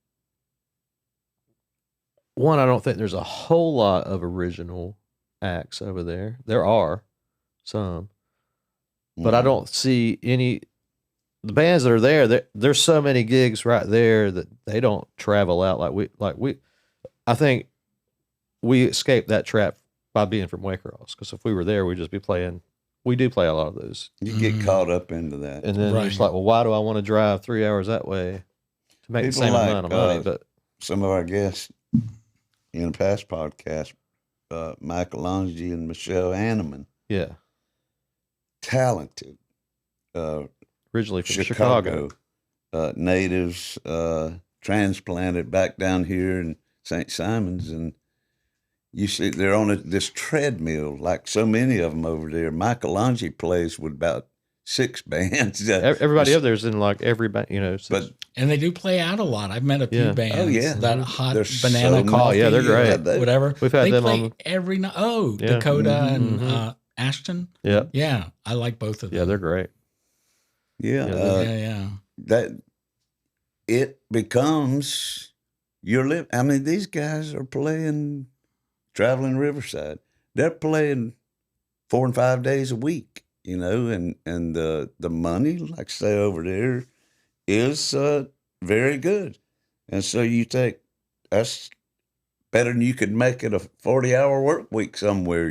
one, I don't think there's a whole lot of original acts over there. There are some, but I don't see any. The bands that are there, there's so many gigs right there that they don't travel out like we. I think we escaped that trap by being from Waycross, because if we were there, we'd just be playing. We do play a lot of those. You get caught up into that, and then it's like, well, why do I want to drive 3 hours that way to make the same amount of money? But some of our guests in a past podcast, Michael Longy and Michelle Hanneman, talented. Originally from Chicago. Natives, transplanted back down here in St. Simons, and you see they're on this treadmill like so many of them over there. Michael Longy plays with about 6 bands. Everybody up there's in like every band, and they do play out a lot. I've met a few bands. Oh yeah, that hot There's banana coffee. Yeah, they're great. Whatever. We've had them play on every night. Oh, Dakota and Ashton. Yeah, I like both of them. Yeah, they're great. Yeah, that it becomes your live. I mean, these guys are playing traveling Riverside. They're playing 4 and 5 days a week, and the money, like I say over there, is very good. And so you take that's better than you could make it a 40-hour work week somewhere,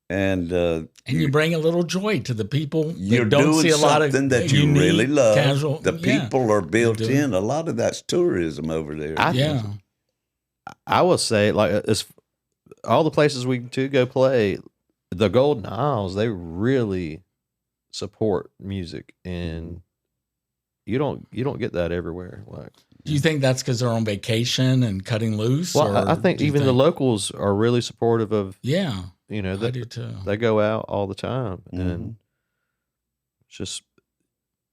And you bring a little joy to the people. You're that don't doing see a lot of something that you really love. Casual, the people are built in. A lot of that's tourism over there. I would say, like, as all the places we do go play, the Golden Isles, they really support music, and you don't get that everywhere. Like, do you think that's because they're on vacation and cutting loose? Well, I think even the locals are really supportive of. Yeah. I do too. They go out all the time, and it's just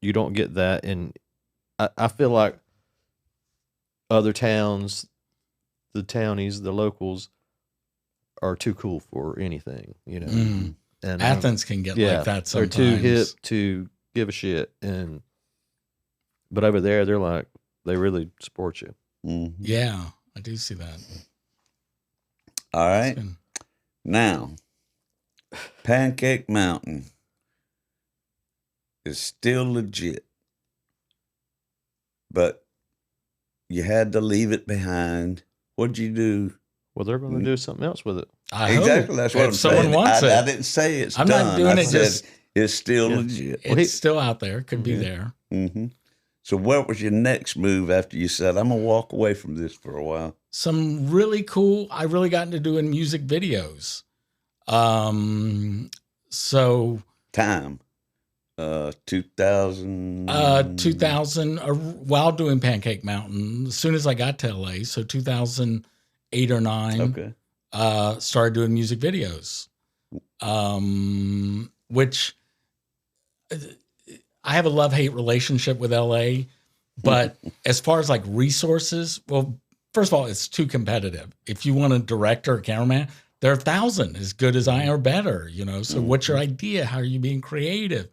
you don't get that. And I feel like other towns, the townies, the locals, are too cool for anything, And Athens can get like that sometimes. They're too hip to give a shit, but over there, they're like they really support you. Yeah, I do see that. All right. Now, Pancake Mountain is still legit, but you had to leave it behind. What'd you do? Well, they're going to do something else with it. Exactly. That's what I'm saying. Someone wants it. I didn't say it's I'm done. not doing it just. It's still legit. It's still out there. Could be there. Mm-hmm. So what was your next move after you said, I'm going to walk away from this for a while? Some really cool, I really got into doing music videos. So. Time. 2000. 2000, while doing Pancake Mountain, as soon as I got to LA, so 2008 or 9, started doing music videos, which I have a love-hate relationship with LA, but as far as like resources, well, first of all, it's too competitive. If you want a director or cameraman, there are 1,000 as good as I or better, so what's your idea? How are you being creative?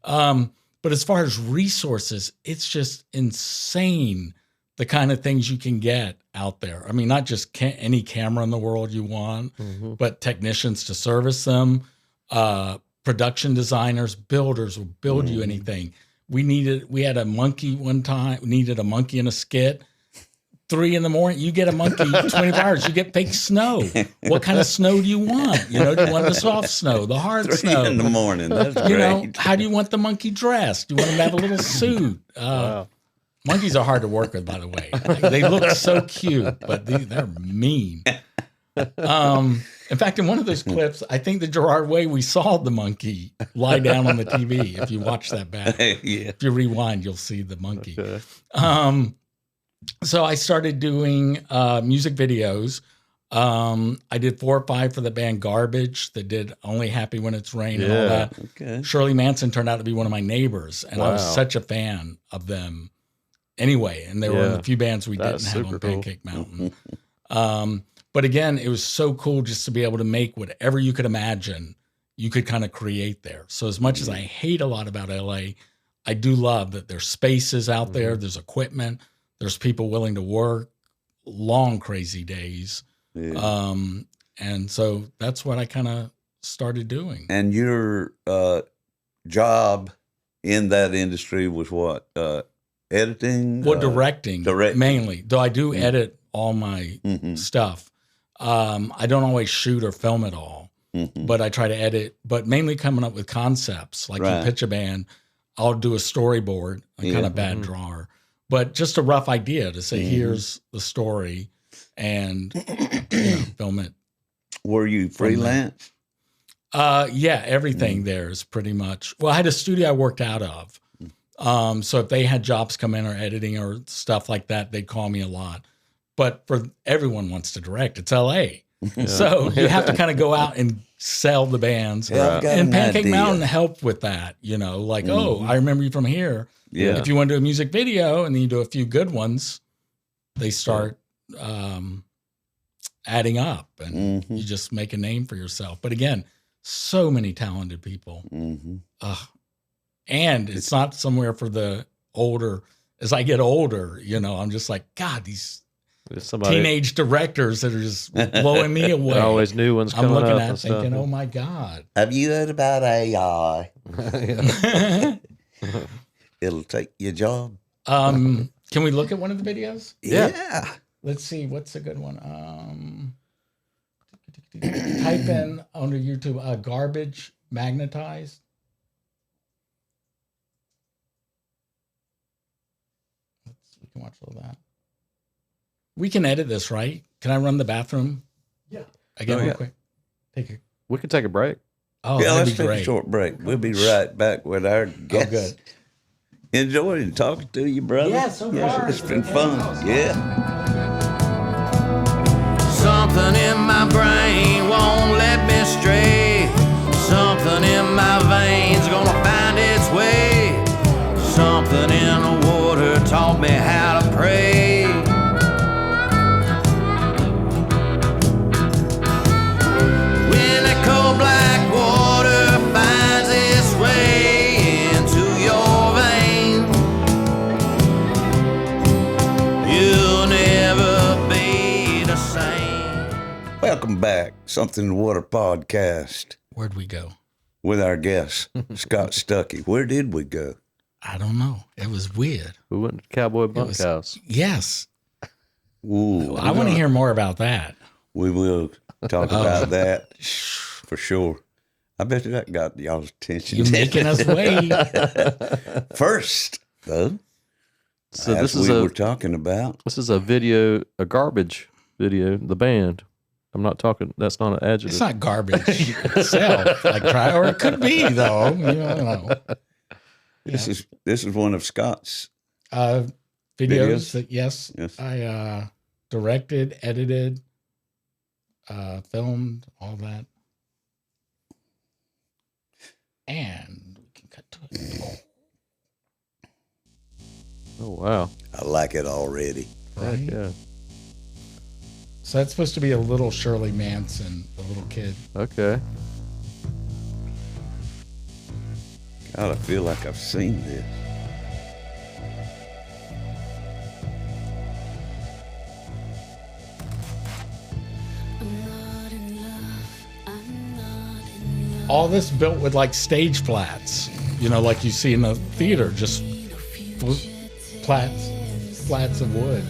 But as far as resources, it's just insane the kind of things you can get out there. I mean, not just any camera in the world you want, but technicians to service them, production designers, builders will build you anything. We had a monkey one time, we needed a monkey in a skit. 3 a.m, you get a monkey, 24 hours, you get fake snow. What kind of snow do you want? Do you want the soft snow, the hard snow? 3 a.m, that's great. How do you want the monkey dressed? Do you want him to have a little suit? Wow. Monkeys are hard to work with, by the way. They look so cute, but they're mean. In fact, in one of those clips, I think the Gerard Way, we saw the monkey lie down on the TV. If you watch that back, if you rewind, you'll see the monkey. Okay. So I started doing music videos. I did 4 or 5 for the band Garbage that did Only Happy When It's Rain and all that. Okay. Shirley Manson turned out to be one of my neighbors, and I was such a fan of them anyway. And they were in a few bands we didn't have on Pancake Mountain. But again, it was so cool just to be able to make whatever you could imagine, you could kind of create there. So as much as I hate a lot about LA, I do love that there's spaces out there, there's equipment, there's people willing to work long crazy days. Yeah. And so that's what I kind of started doing. And your job in that industry was what? Editing? Well, directing mainly. Though I do edit all my stuff. I don't always shoot or film it all, but I try to edit. But mainly coming up with concepts. Like you pitch a band, I'll do a storyboard. I'm kind of bad drawer, but just a rough idea to say, here's the story, and film it. Were you freelance? Yeah, everything there is pretty much. Well, I had a studio I worked out of. So if they had jobs come in or editing or stuff like that, they'd call me a lot. But for everyone wants to direct, it's LA. Yeah. So you have to kind of go out and sell the bands. Yeah, and Pancake Mountain helped with that, like, oh, I remember you from here. Yeah. If you want to do a music video and then you do a few good ones, they start adding up and you just make a name for yourself. But again, so many talented people. And it's not somewhere for the older. As I get older, I'm just like, God, these teenage directors that are just blowing me away. Always new ones coming up. I'm looking at thinking, oh my God. Have you heard about AI? It'll take your job. Can we look at one of the videos? Yeah. Let's see. What's a good one? Type in under YouTube, garbage magnetized. We can watch all that. We can edit this, right? Can I run the bathroom? Yeah. Again, real quick. We could take a break. Oh, yeah, that'd let's be take great. a short break. We'll be right back with our guest. Oh, good. Enjoying talking to you, brother. Yeah, so far. It's been fun. Yeah. Something in my brain won't let me stray. Something in my veins gonna find its way. Something in the water taught me how to pray. When that cold black water finds its way into your veins, you'll never be the same. Welcome back. Something in the Water podcast Where'd we go? with our guest, Scott Stuckey. Where did we go? I don't know. It was weird. We went to Cowboy Bunkhouse. Yes. Ooh, I want to hear more about that. We will talk about that for sure. I bet you that got y'all's attention. You're making us wait. First, though, So as this is we were talking about. This is a video, a garbage video. The band. I'm not talking. That's not an adjective. It's not garbage itself. Or it could be though. I don't know. This is one of Scott's videos that yes, Yes. I directed, edited, filmed, all that. And we can cut to it. Oh wow! I like it already. Right? Yeah. So that's supposed to be a little Shirley Manson, the little kid. Okay. God, I feel like I've seen this. All this built with like stage flats, like you see in the theater, just flats of wood.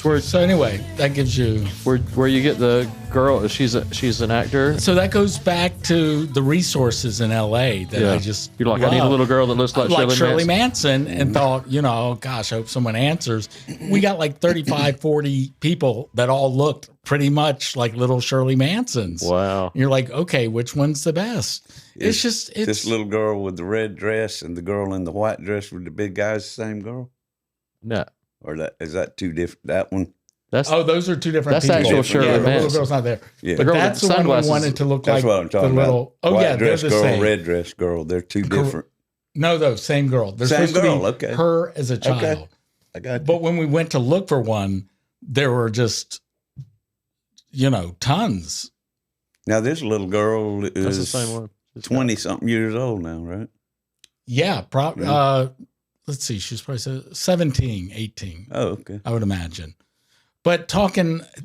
So anyway, that gives you where you get the girl. She's an actor. So that goes back to the resources in L.A. that I just you're like, I need a little girl that looks like Shirley Manson, and thought, oh gosh, I hope someone answers. We got like 35, 40 people that all looked pretty much like little Shirley Mansons. Wow. And you're like, okay, which one's the best? It's this little girl with the red dress and the girl in the white dress with the big guys, the same girl? No. Or is that two different? That one? Those are two different people. That's actual Shirley Manson. The little girl's not there. Yeah. But that's the one we wanted to look like. That's what I'm talking the little, about. White dress they're girl, the same. red dress girl. They're two different. No, same girl. They're Same supposed girl, to be okay. her as a child. Okay. I got you. But when we went to look for one, there were just, tons. Now, this little girl That's the is same one. 20-something years old now, right? Yeah, let's see, she's probably 17, 18. Oh, okay. I would imagine. But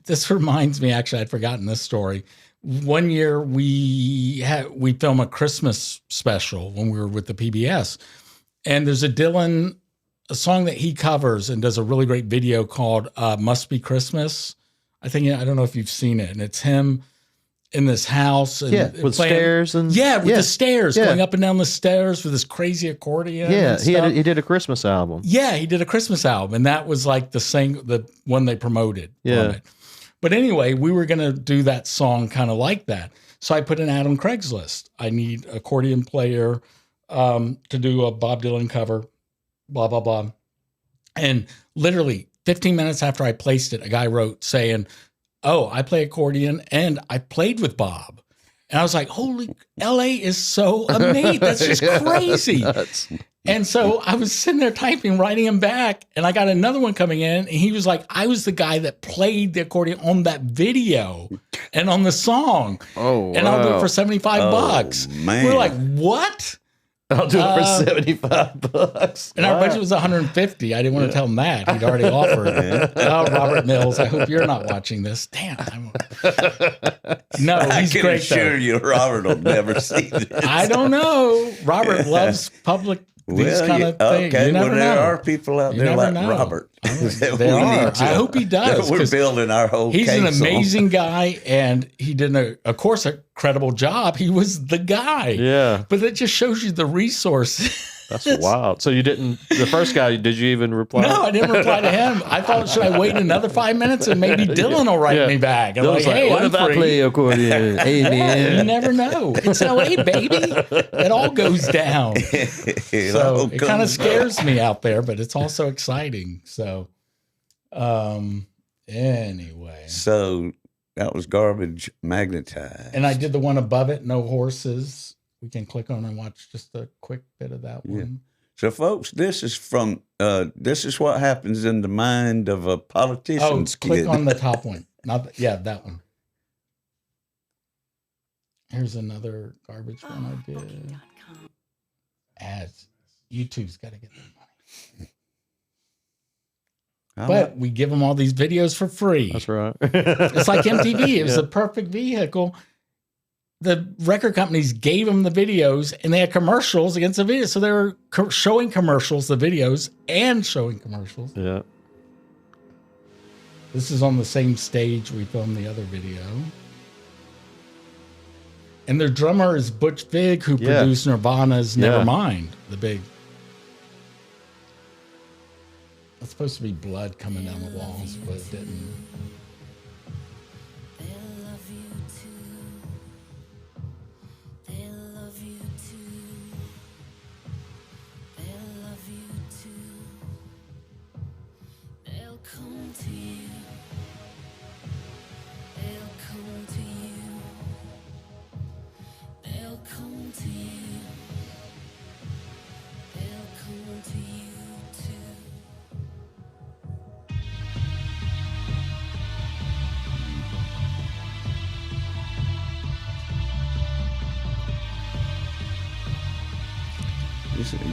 this reminds me, actually, I'd forgotten this story. One year we film a Christmas special when we were with the PBS. And there's a song that he covers and does a really great video called Must Be Christmas. I don't know if you've seen it. And it's him in this house. And with stairs. The stairs, going up and down the stairs with this crazy accordion. Yeah, he did a Christmas album. Yeah, he did a Christmas album, and that was like the one they promoted. Yeah. From it. But anyway, we were going to do that song kind of like that. So I put an ad on Craigslist. I need an accordion player to do a Bob Dylan cover, blah, blah, blah. And literally 15 minutes after I placed it, a guy wrote saying, "Oh, I play accordion and I played with Bob." And I was like, holy, LA is so amazing. That's just crazy. And so I was sitting there typing, writing him back, and I got another one coming in, and he was like, I was the guy that played the accordion on that video and on the song. Oh, wow. And I'll do it for $75. Man. We're like, what? I'll do it for $75. And our budget was $150. I didn't want to tell him that. He'd already offered. Oh, Robert Mills, I hope you're not watching this. Damn. No, he's great. I can assure you, Robert will never see this. I don't know. Robert loves public these kind of things. Okay, You never know. there are people out there like know. Robert. There are. I hope he does. We're building our whole He's case an on. amazing guy, and he did, of course, a credible job. He was the guy. Yeah. But it just shows you the resources. That's wild. So the first guy, did you even reply? No, I didn't reply to him. I thought, should I wait another 5 minutes and maybe Dylan will write me back? I'm like, hey, what I'm if I free. play accordion? Hey, You man. never know. It's LA, baby. It all goes down. So it kind of scares me out there, but it's also exciting. So, anyway. So that was Garbage Magnetized. And I did the one above it, No Horses. We can click on and watch just a quick bit of that one. So, folks, this is what happens in the mind of a politician's kid. Click on the top one. That one. Here's another garbage one I did. Ads. YouTube's got to get their money. But we give them all these videos for free. That's right. It's like MTV. It was the perfect vehicle. The record companies gave them the videos, and they had commercials against the videos. So they were showing commercials, the videos, and showing commercials. Yeah. This is on the same stage we filmed the other video. And their drummer is Butch Vig, who produced Nirvana's Nevermind, the big. It's supposed to be blood coming down the walls, but it didn't.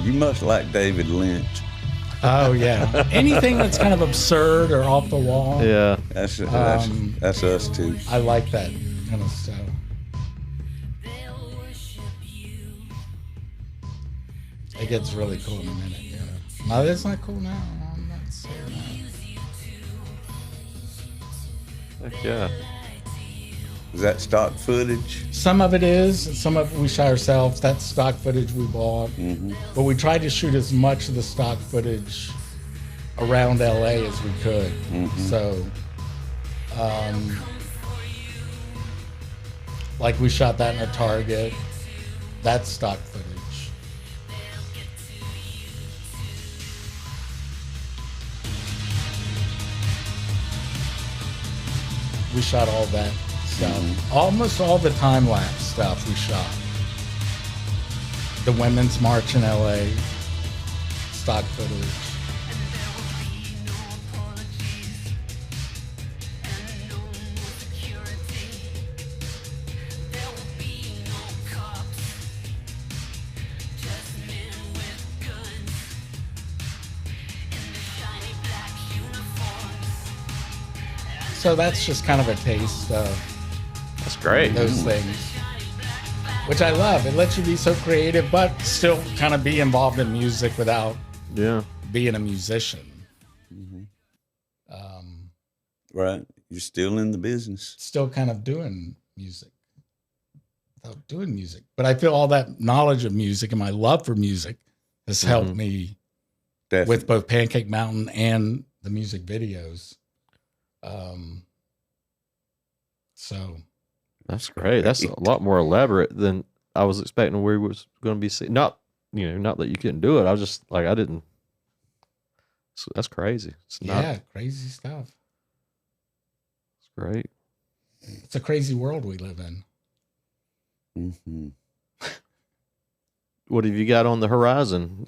You must like David Lynch. Oh, yeah. Anything that's kind of absurd or off the wall. Yeah. That's us, too. I like that kind of stuff. It gets really cool in a minute. Yeah. No, that's not cool now. I'm not saying that. Heck yeah. Is that stock footage? Some of it is, some of it we shot ourselves. That's stock footage we bought. But we tried to shoot as much of the stock footage around LA as we could. So, like we shot that in a Target. That's stock footage. We shot all that stuff. Almost all the time-lapse stuff we shot. The Women's March in LA, stock footage. So that's just kind of a taste of That's great. those things, which I love. It lets you be so creative, but still kind of be involved in music without being a musician. Right. You're still in the business. Still kind of doing music without doing music. But I feel all that knowledge of music and my love for music has helped me with both Pancake Mountain and the music videos. So that's great. That's a lot more elaborate than I was expecting we was going to be seeing. Not that you couldn't do it. I was just like, I didn't. So that's crazy. It's crazy stuff. It's great. It's a crazy world we live in. What have you got on the horizon?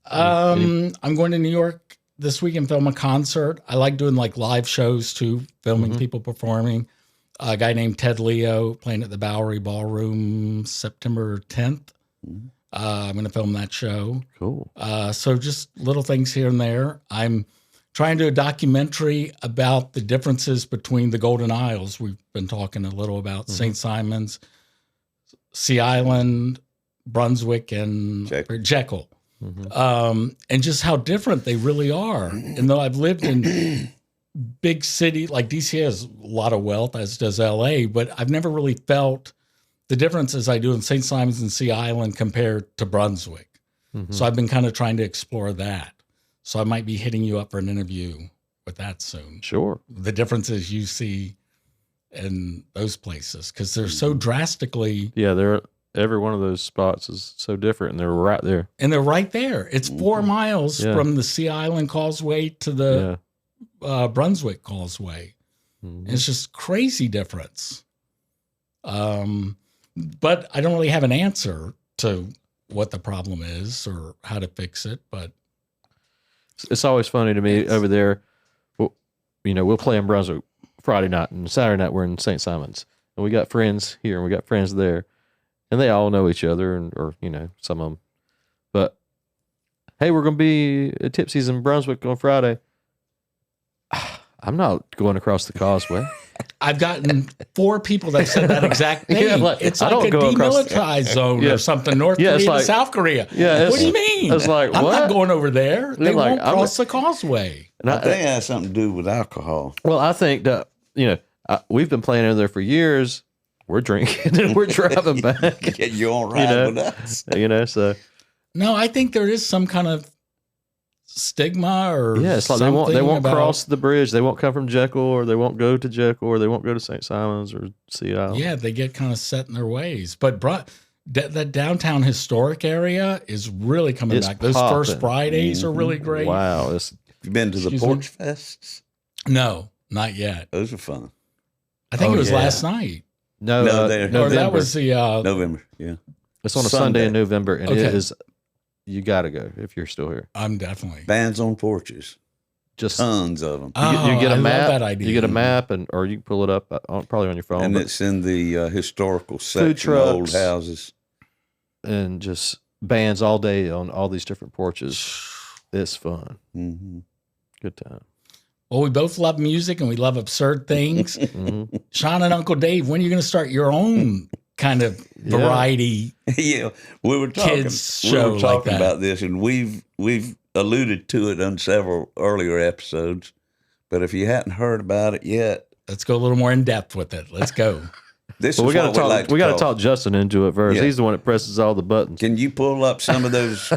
I'm going to New York this week and film a concert. I like doing like live shows too, filming people performing. A guy named Ted Leo playing at the Bowery Ballroom September 10th. I'm going to film that show. Cool. So just little things here and there. I'm trying to do a documentary about the differences between the Golden Isles. We've been talking a little about St. Simon's, Sea Island, Brunswick, and Jekyll. And just how different they really are. And though I've lived in big city, like DC has a lot of wealth, as does LA, but I've never really felt the differences I do in St. Simon's and Sea Island compared to Brunswick. So I've been kind of trying to explore that. So I might be hitting you up for an interview with that soon. Sure. The differences you see in those places, because they're so drastically. Yeah, every one of those spots is so different, and they're right there. And they're right there. It's 4 miles from the Sea Island Causeway to the Brunswick Causeway. It's just crazy difference. But I don't really have an answer to what the problem is or how to fix it. But it's always funny to me over there. We'll play in Brunswick Friday night, and Saturday night we're in St. Simon's, and we got friends here and we got friends there, and they all know each other, or some of them. But hey, we're going to be at Tipsy's in Brunswick on Friday. I'm not going across the causeway. I've gotten 4 people that said that exact thing. It's like a demilitarized zone or something, North Korea to South Korea. What do you mean? It's like, I'm not going over there. They won't cross the causeway. I think it has something to do with alcohol. Well, I think that, we've been playing over there for years. We're drinking and we're driving back. You won't ride with us. So. No, I think there is some kind of stigma or it's like they won't cross the bridge. They won't come from Jekyll, or they won't go to Jekyll, or they won't go to St. Simon's or Sea Island. Yeah, they get kind of set in their ways. But that downtown historic area is really coming back. Those first Fridays are really great. Wow. Have you been to the Porch Fests? No, not yet. Those are fun. I think it was last night. No, that was the November. Yeah, it's on a Sunday in November, and it is. You got to go if you're still here. I'm definitely. Bands on porches. Just tons of them. You get a map. Love that idea. You get a map, or you can pull it up probably on your phone. And it's in the historical section of old houses. And just bands all day on all these different porches. It's fun. Good time. Well, we both love music and we love absurd things. Sean and Uncle Dave, when are you going to start your own kind of variety? We were talking, about this, and we've alluded to it on several earlier episodes. But if you hadn't heard about it yet, Let's go a little more in depth with it. Let's go. This Well, is we got what to talk. like we got to call- talk Justin into it first. Yeah. He's the one that presses all the buttons. Can you pull up some of those?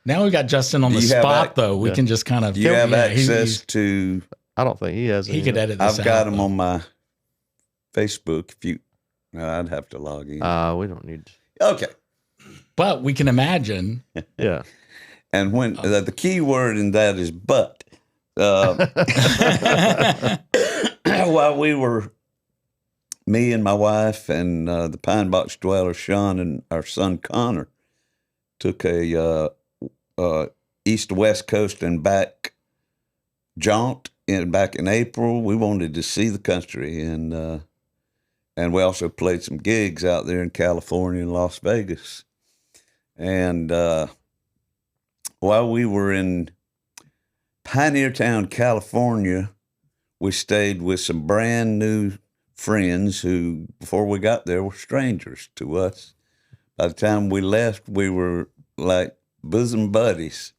Now we got Justin on the you have spot, ac- though. We Yeah. can just kind of. Do you have access he's- to? I don't think he has. He any could of edit this I've out. got them though. on my Facebook. If you, no, I'd have to log in. it. We don't need. Okay. But we can imagine. Yeah. And when the key word in that is but. While we were, me and my wife and the Pine Box dweller Sean and our son Connor took a east to west coast and back jaunt back in April. We wanted to see the country, and we also played some gigs out there in California and Las Vegas. And while we were in Pioneer Town, California, we stayed with some brand new friends who, before we got there, were strangers to us. By the time we left, we were like bosom buddies.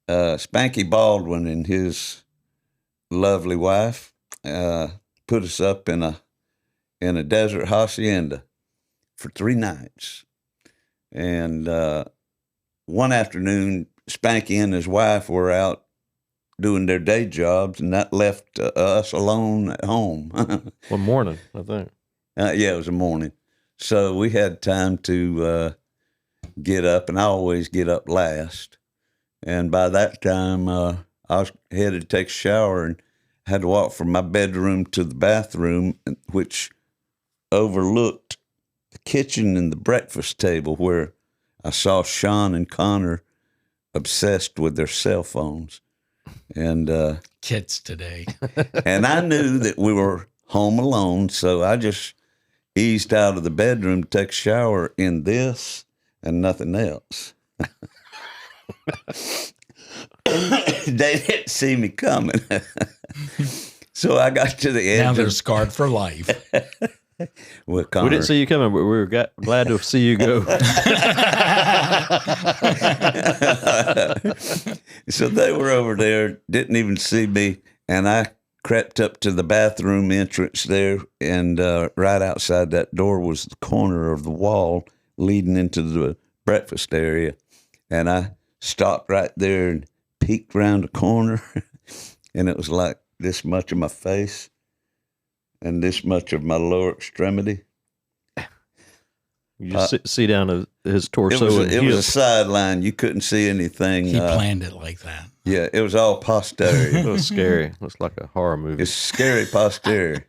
Spanky Baldwin and his lovely wife put us up in a desert hacienda for 3 nights. And one afternoon, Spanky and his wife were out doing their day jobs, and that left us alone at home. One morning, I think. Yeah, it was a morning. So we had time to get up, and I always get up last. And by that time, I was headed to take a shower and had to walk from my bedroom to the bathroom, which overlooked the kitchen and the breakfast table, where I saw Sean and Connor obsessed with their cell phones. And Kids today. and I knew that we were home alone, so I just eased out of the bedroom to take a shower in this and nothing else. They didn't see me coming. So I got to the edge. Now they're scarred for life. With Connor. We didn't see you coming, but we were glad to see you go. So they were over there, didn't even see me, and I crept up to the bathroom entrance there, and right outside that door was the corner of the wall leading into the breakfast area, and I stopped right there and peeked around the corner, and it was like this much of my face and this much of my lower extremity. You just see down to his torso. It was a sideline. You couldn't see anything. He planned it like that. Yeah, it was all posterior. It was scary. Looks like a horror movie. It's scary posterior.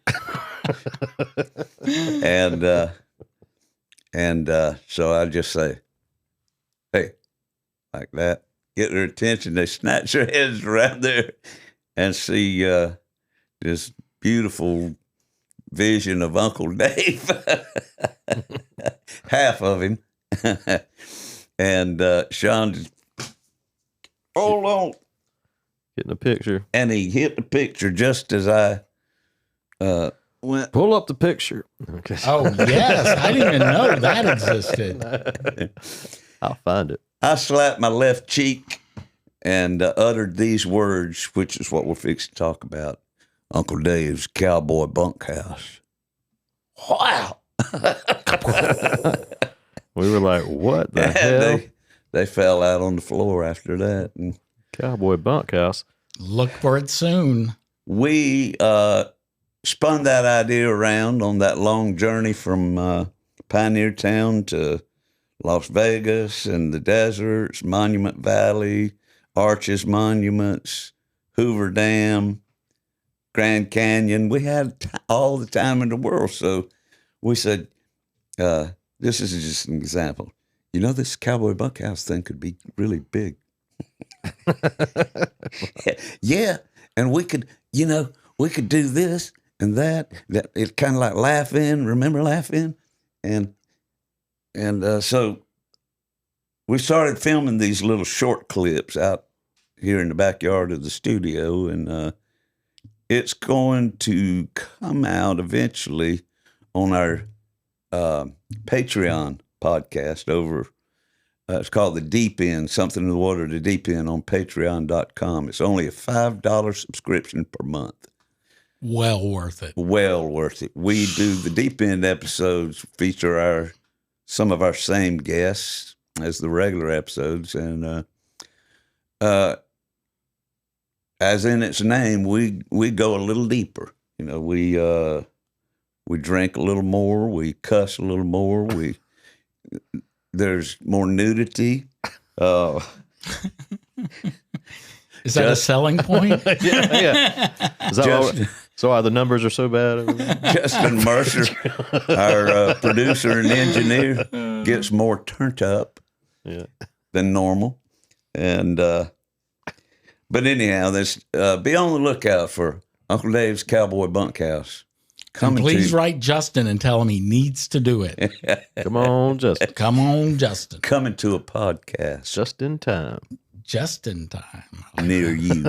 and so I just say, hey, like that. Get their attention. They snatch their heads around there and see this beautiful vision of Uncle Dave. Half of him. And Sean just, hold on. Getting a picture. And he hit the picture just as I went. Pull up the picture. Okay. Oh, yes. I didn't even know that existed. I'll find it. I slapped my left cheek and uttered these words, which is what we're fixing to talk about. Uncle Dave's Cowboy Bunkhouse. Wow. We were like, what the hell? They fell out on the floor after that. And Cowboy Bunkhouse. Look for it soon. we spun that idea around on that long journey from Pioneer Town to Las Vegas and the deserts, Monument Valley, Arches Monuments, Hoover Dam, Grand Canyon. We had all the time in the world. So we said, this is just an example. You know, this Cowboy Bunkhouse thing could be really big. Yeah. And we could, we could do this and that. It's kind of like Laugh In. Remember Laugh In? And so we started filming these little short clips out here in the backyard of the studio, and it's going to come out eventually on our Patreon podcast over. It's called The Deep End, Something in the Water, The Deep End on Patreon.com. It's only a $5 subscription per month. Well worth it. Well worth it. We do the deep end episodes feature some of our same guests as the regular episodes, and as in its name, we go a little deeper. You know, we drink a little more, we cuss a little more, there's more nudity. Is that a selling point? Yeah. Is that so why the numbers are so bad? Justin Mercer, our producer and engineer, gets more turned up than normal. And but anyhow, be on the lookout for Uncle Dave's Cowboy Bunkhouse. And please write Justin and tell him he needs to do it. Come on, Justin. Come on, Justin. Coming to a podcast. Just in time. Just in time. Near you.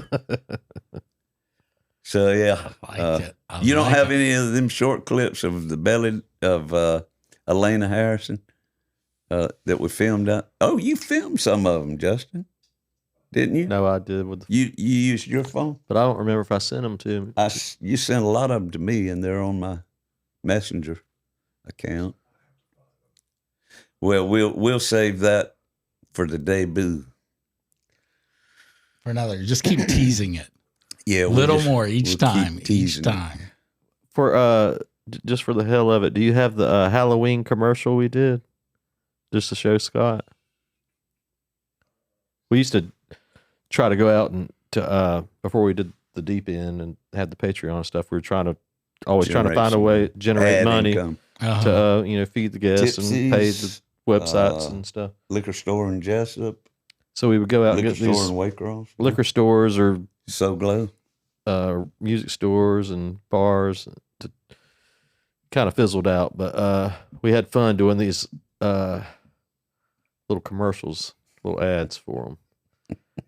So, yeah. I like it. You don't have any of them short clips of the belly of Elena Harrison that we filmed out? Oh, you filmed some of them, Justin. Didn't you? No, I did. You used your phone? But I don't remember if I sent them to him. You sent a lot of them to me, and they're on my Messenger account. Well, we'll save that for the debut. For another. Just keep teasing it. Yeah. A little more each time. Each time. For just for the hell of it, do you have the Halloween commercial we did? Just to show Scott? We used to try to go out and before we did the deep end and had the Patreon stuff, we were always trying to find a way to generate money to feed the guests and pay the websites and stuff. Liquor store in Jessup. So we would go out and get these these in Waycross. Liquor stores or So Glow, music stores and bars. To kind of fizzled out, but we had fun doing these little commercials, little ads for them.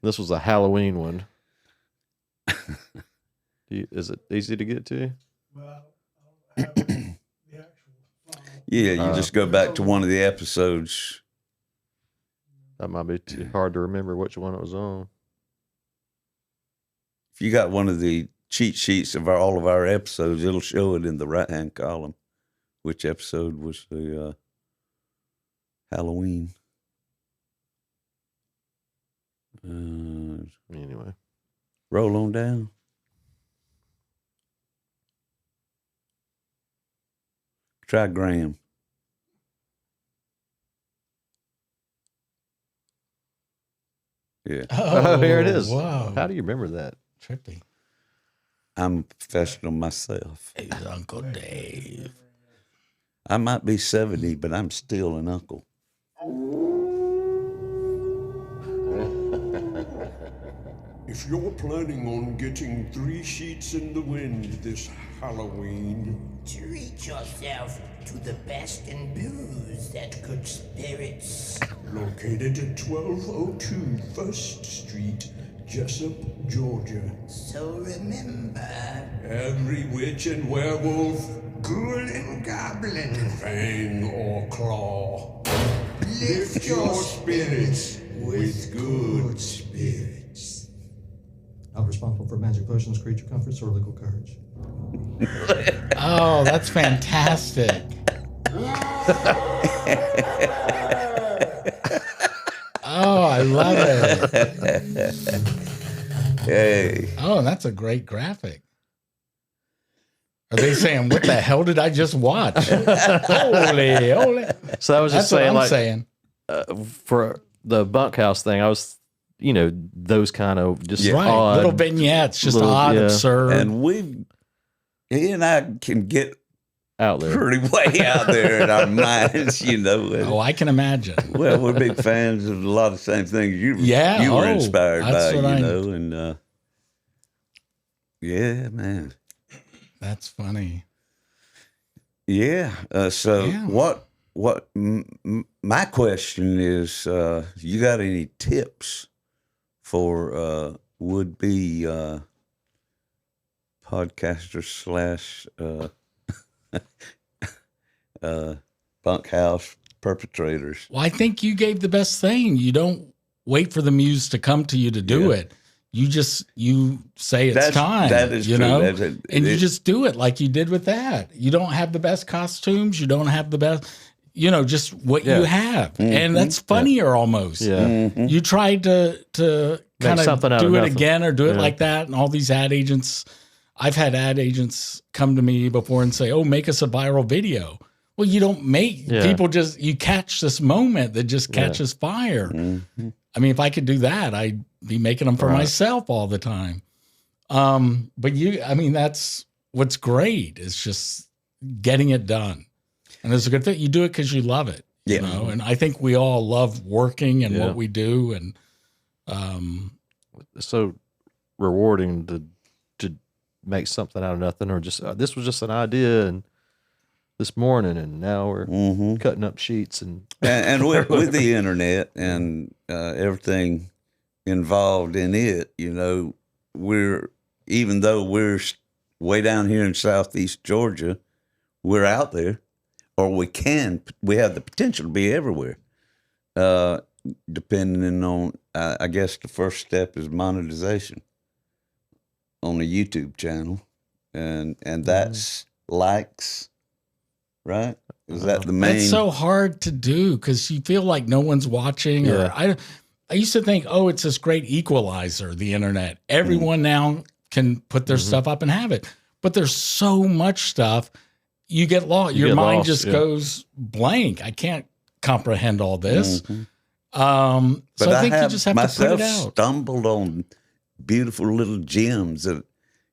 This was a Halloween one. Is it easy to get to? Well, I don't have the actual file. Yeah, you just go back to one of the episodes. That might be too hard to remember which one it was on. If you got one of the cheat sheets of all of our episodes, it'll show it in the right-hand column which episode was the Halloween. Anyway, roll on down. Try Graham. Yeah. Oh, here it is. Wow. How do you remember that? Trippy. I'm a professional myself. Hey, Uncle Dave. I might be 70, but I'm still an uncle. If you're planning on getting 3 sheets in the wind this Halloween, treat yourself to the best in booze that good spirits. Located at 1202 First Street, Jessup, Georgia. So remember, Every witch and werewolf, ghoul and goblin, fang or claw, lift your spirits with good spirits. Not responsible for magic potions, creature comforts, or legal courage. Oh, that's fantastic. Oh, I love it. Hey. Oh, and that's a great graphic. Are they saying, what the hell did I just watch? Holy, holy. So I was just That's saying, what I'm saying. For the bunkhouse thing, I was, those kind of just odd little vignettes, just odd, absurd. And he and I can get out there, pretty way out there in our minds, Oh, I can imagine. Well, we're big fans of a lot of the same things you were inspired by, and yeah, man. That's funny. Yeah. What my question is, you got any tips for would-be podcasters / bunkhouse perpetrators? Well, I think you gave the best thing. You don't wait for the muse to come to you to do it. you say it's time. That is true. know, and you just do it like you did with that. You don't have the best costumes. You don't have the best, just what you have, and that's funnier almost. Yeah, you tried to kind of do it again or do it like that, and all these ad agents. I've had ad agents come to me before and say, "Oh, make us a viral video." Well, you don't make people you catch this moment that just catches fire. Mm-hmm. I mean, if I could do that, I'd be making them for myself all the time. But that's what's great is just getting it done. And it's a good thing. You do it because you love it, and I think we all love working and what we do. And it's so rewarding to make something out of nothing, or just, this was just an idea and this morning, and now we're cutting up sheets and with the internet and everything involved in it, even though we're way down here in Southeast Georgia, we're out there, or we have the potential to be everywhere. Depending on, I guess the first step is monetization on a YouTube channel, and that's likes. Right? Is that the main? It's so hard to do because you feel like no one's watching. Or I used to think, it's this great equalizer, the internet. Everyone now can put their stuff up and have it. But there's so much stuff, you get lost. Your mind just goes blank. I can't comprehend all this. But I think you just have to put it out. Stumbled on beautiful little gems of,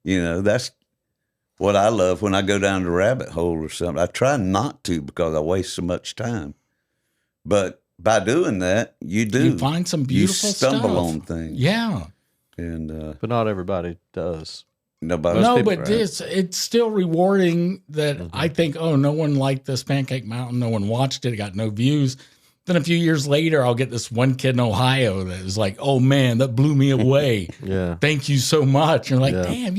that's what I love when I go down the rabbit hole or something. I try not to because I waste so much time. But by doing that, you find some beautiful stuff. You stumble on things. Yeah. And but not everybody does. Nobody. No, but it's still rewarding that I think, no one liked this Pancake Mountain. No one watched it. It got no views. Then a few years later, I'll get this one kid in Ohio that is like, "Oh man, that blew me away. Thank you so much." And you're like, "Damn,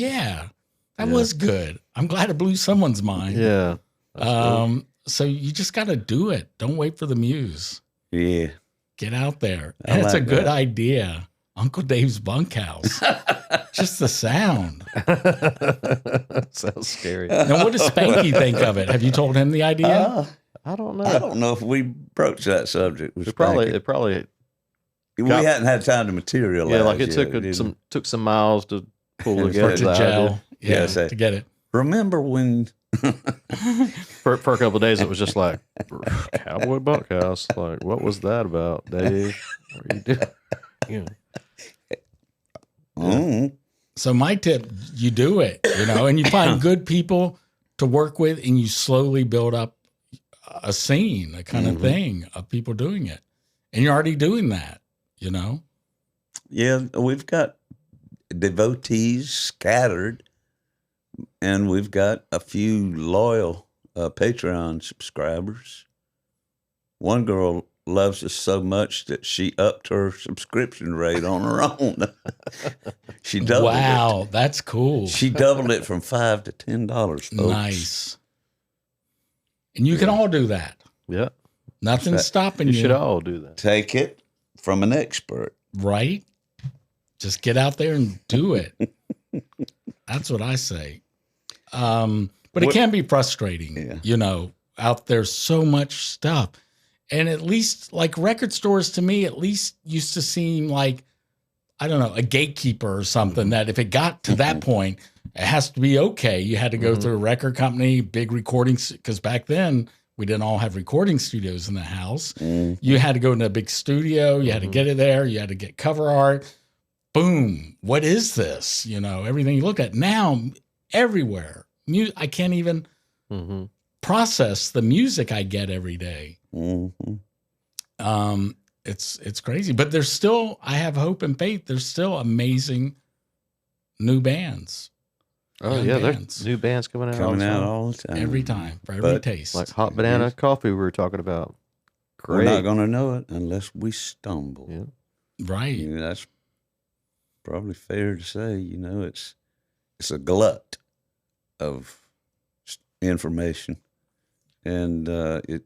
that was good. I'm glad it blew someone's mind." Yeah. Cool. So you just got to do it. Don't wait for the muse. Yeah. Get out there. And it's a good idea. Uncle Dave's bunkhouse. Just the sound. Sounds scary. Now, what does Spanky think of it? Have you told him the idea? I don't know. I don't know if we broached that subject. It probably. We hadn't had time to materialize. Yeah, like it took some miles to pull together. To gel. Yeah, to get it. Remember when? for a couple of days, it was just like cowboy bunkhouse. Like, what was that about, Dave? What are you doing? So my tip, you do it, and you find good people to work with, and you slowly build up a scene, a kind of thing of people doing it. And you're already doing that, Yeah, we've got devotees scattered, and we've got a few loyal Patreon subscribers. One girl loves us so much that she upped her subscription rate on her own. She doubled it. Wow, that's cool. She doubled it from $5 to $10. Folks. Nice. And you can all do that. Yeah. Nothing's stopping you. You should all do that. Take it from an expert. Right? Just get out there and do it. That's what I say. But it can be frustrating, out there, so much stuff. And at least, like, record stores to me, at least used to seem like, I don't know, a gatekeeper or something, that if it got to that point, it has to be okay. You had to go through a record company, big recordings, because back then we didn't all have recording studios in the house. You had to go into a big studio. You had to get it there. You had to get cover art. Boom. What is this? Everything you look at now, everywhere. I can't even process the music I get every day. It's crazy, but there's still, I have hope and faith. There's still amazing new bands. Oh yeah, there's new bands coming out all the time. Every time, for every taste. Like Hot Banana Coffee we were talking about. Great. We're not going to know it unless we stumble. Yeah. Right. That's probably fair to say. It's a glut of information, and it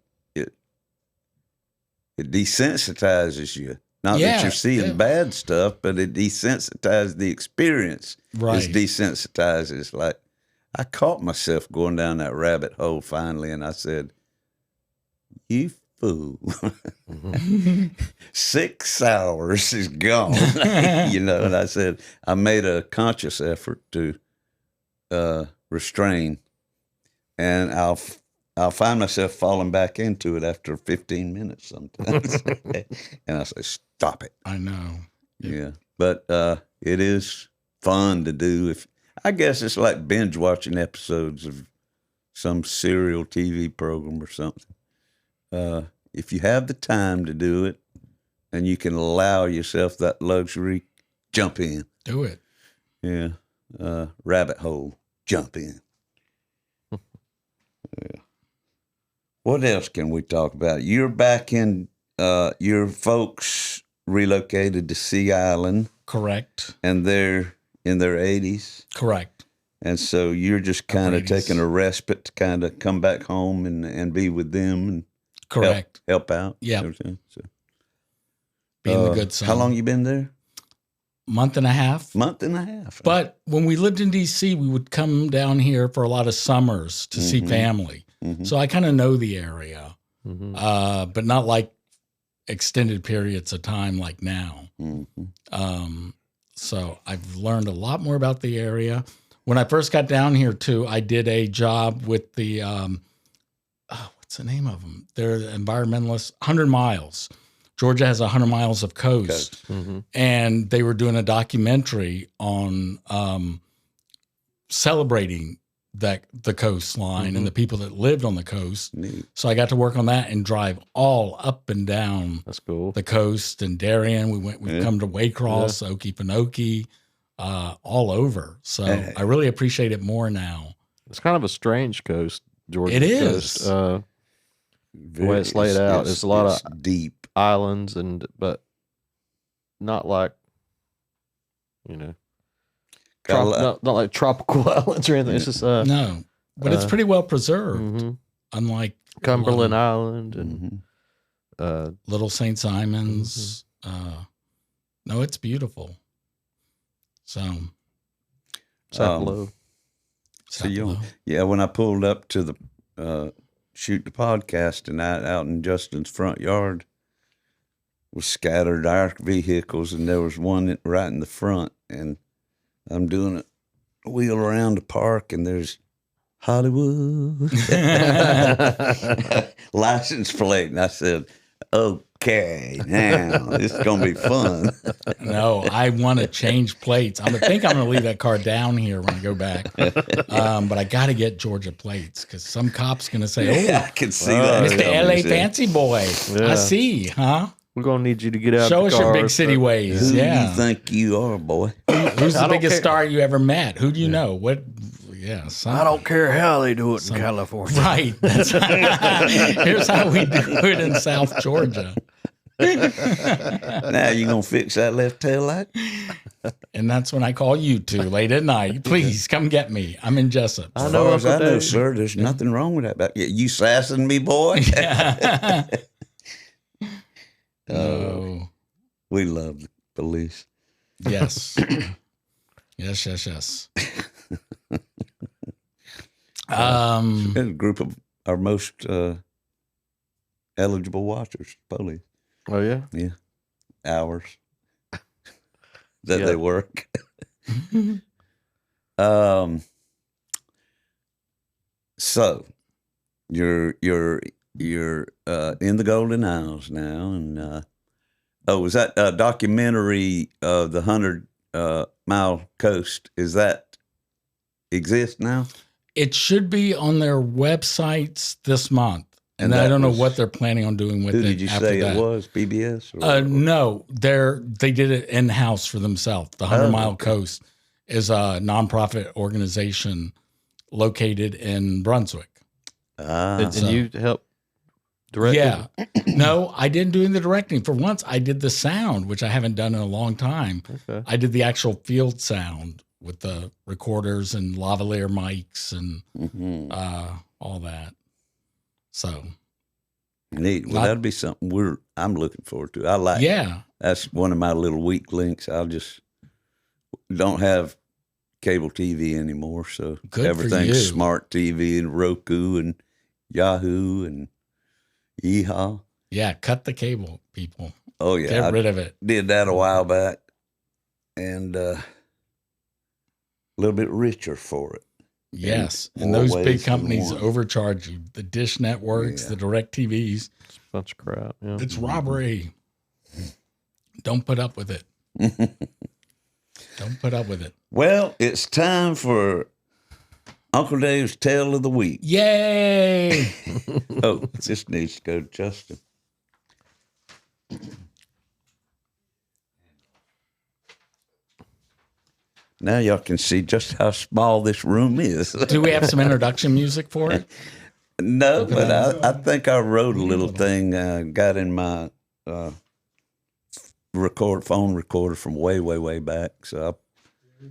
desensitizes you Not that you're seeing bad stuff, but it desensitizes the experience. Right. It's desensitized. It's like, I caught myself going down that rabbit hole finally, and I said, you fool. 6 hours is gone. And I said, I made a conscious effort to restrain, and I'll find myself falling back into it after 15 minutes sometimes. And I say, stop it. I know. Yeah. But it is fun to do. I guess it's like binge watching episodes of some serial TV program or something. If you have the time to do it and you can allow yourself that luxury, jump in. Do it. Yeah. Rabbit hole, jump in. Yeah. What else can we talk about? You're back in, your folks relocated to Sea Island. Correct. And they're in their 80s. Correct. And so you're just kind of taking a respite to kind of come back home and be with them and correct help out. Yeah. So, being the good son. How long you been there? Month and a half. But when we lived in D.C., we would come down here for a lot of summers to see family. Mm-hmm. So I kind of know the area, but not like extended periods of time like now. Mm-hmm. So I've learned a lot more about the area. When I first got down here, too, I did a job with the, what's the name of them? They're environmentalists, 100 Miles. Georgia has 100 miles of coast. Mm-hmm. And they were doing a documentary on celebrating the coastline and the people that lived on the coast. Neat. So I got to work on that and drive all up and down the coast and Darien. We've come to Waycross, Okefenokee, all over. So I really appreciate it more now. It's kind of a strange coast, Georgia. It is. Coast. The way it's laid out, it's a lot of deep islands, but not like, not like tropical islands or anything. It's just no, but it's pretty well preserved, unlike Cumberland Island and Little St. Simons. No, it's beautiful. So, Sapelo. When I pulled up to the shoot the podcast and out in Justin's front yard was scattered our vehicles, and there was one right in the front, and I'm doing a wheel around the park, and there's Hollywood license plate, and I said, okay, now this is gonna be fun. No, I want to change plates. I think I'm gonna leave that car down here when I go back, but I got to get Georgia plates because some cop's gonna say, "Oh, I can see that, Mr. LA Fancy Boy." I see, huh? We're gonna need you to get out. Show us your big city ways. Who yeah. do you think you are, boy? Who's the biggest star you ever met? Who do you know? What? Yeah, I don't care how they do it in California. Right. Here's how we do it in South Georgia. Now you gonna fix that left tail light? And that's when I call you two late at night. Please come get me. I'm in Jessup. As far as I know, sir, there's nothing wrong with that. You sassing me, boy? No. We love the police. Yes. Yes. A group of our most eligible watchers, police. Oh yeah, yeah, hours that they work. So you're in the Golden Isles now, and was that documentary of the 100 Mile Coast? Is that exist now? It should be on their websites this month. And I don't know what they're planning on doing with it. Who did you say it was? PBS? No, they did it in-house for themselves. The 100 Mile Coast is a nonprofit organization located in Brunswick. And you helped direct? Yeah. No, I didn't do the directing. For once, I did the sound, which I haven't done in a long time. Okay. I did the actual field sound with the recorders and lavalier mics and all that. So Neat. Well, that'd be something I'm looking forward to. I like. Yeah. That's one of my little weak links. I just don't have cable TV anymore, so Good everything's smart TV and Roku and Yahoo and Yeehaw. Yeah, cut the cable, people. Oh yeah, Get rid of it. Did that a while back, and a little bit richer for it. Yes, and those big companies overcharge you. The dish networks, the direct TVs. It's a bunch of crap. Yeah. It's robbery. Don't put up with it. Don't put up with it. Well, it's time for Uncle Dave's Tale of the Week. Yay! Oh, this needs to go to Justin. Now y'all can see just how small this room is. Do we have some introduction music for it? No, but I think I wrote a little thing, got in my phone recorder from way back. So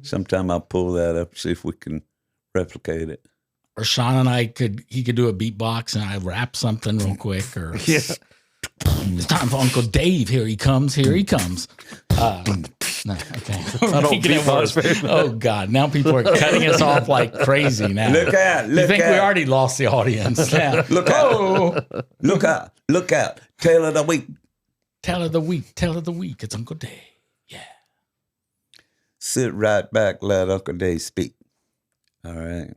sometime I'll pull that up, see if we can replicate it. Or Sean and he could do a beatbox and I rap something real quick. Or yeah. It's time for Uncle Dave. Here he comes. Here he comes. No, okay. I don't beatbox very much. Oh God! Now people are cutting us off like crazy. Now look out! You think we already lost the audience? Now look out! Look out! Look out! Tale of the week. Tale of the week. Tale of the week. It's Uncle Dave. Yeah. Sit right back. Let Uncle Dave speak. All right.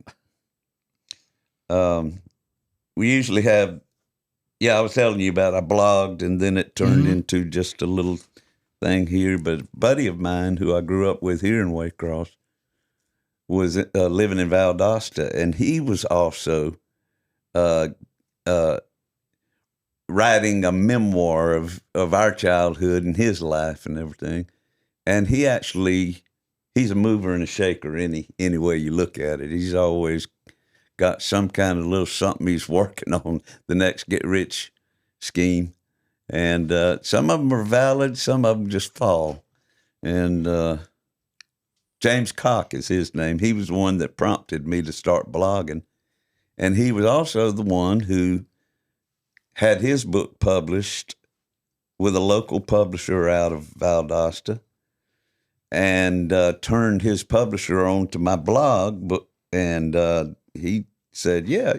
We usually have. Yeah, I was telling you about. I blogged, and then it turned into just a little thing here. But a buddy of mine who I grew up with here in Waycross was living in Valdosta, and he was also writing a memoir of our childhood and his life and everything. And he's a mover and a shaker any way you look at it. He's always got some kind of little something he's working on, the next get-rich scheme. And some of them are valid, some of them just fall. And James Cock is his name. He was the one that prompted me to start blogging. And he was also the one who had his book published with a local publisher out of Valdosta and turned his publisher on to my blog. And he said, yeah,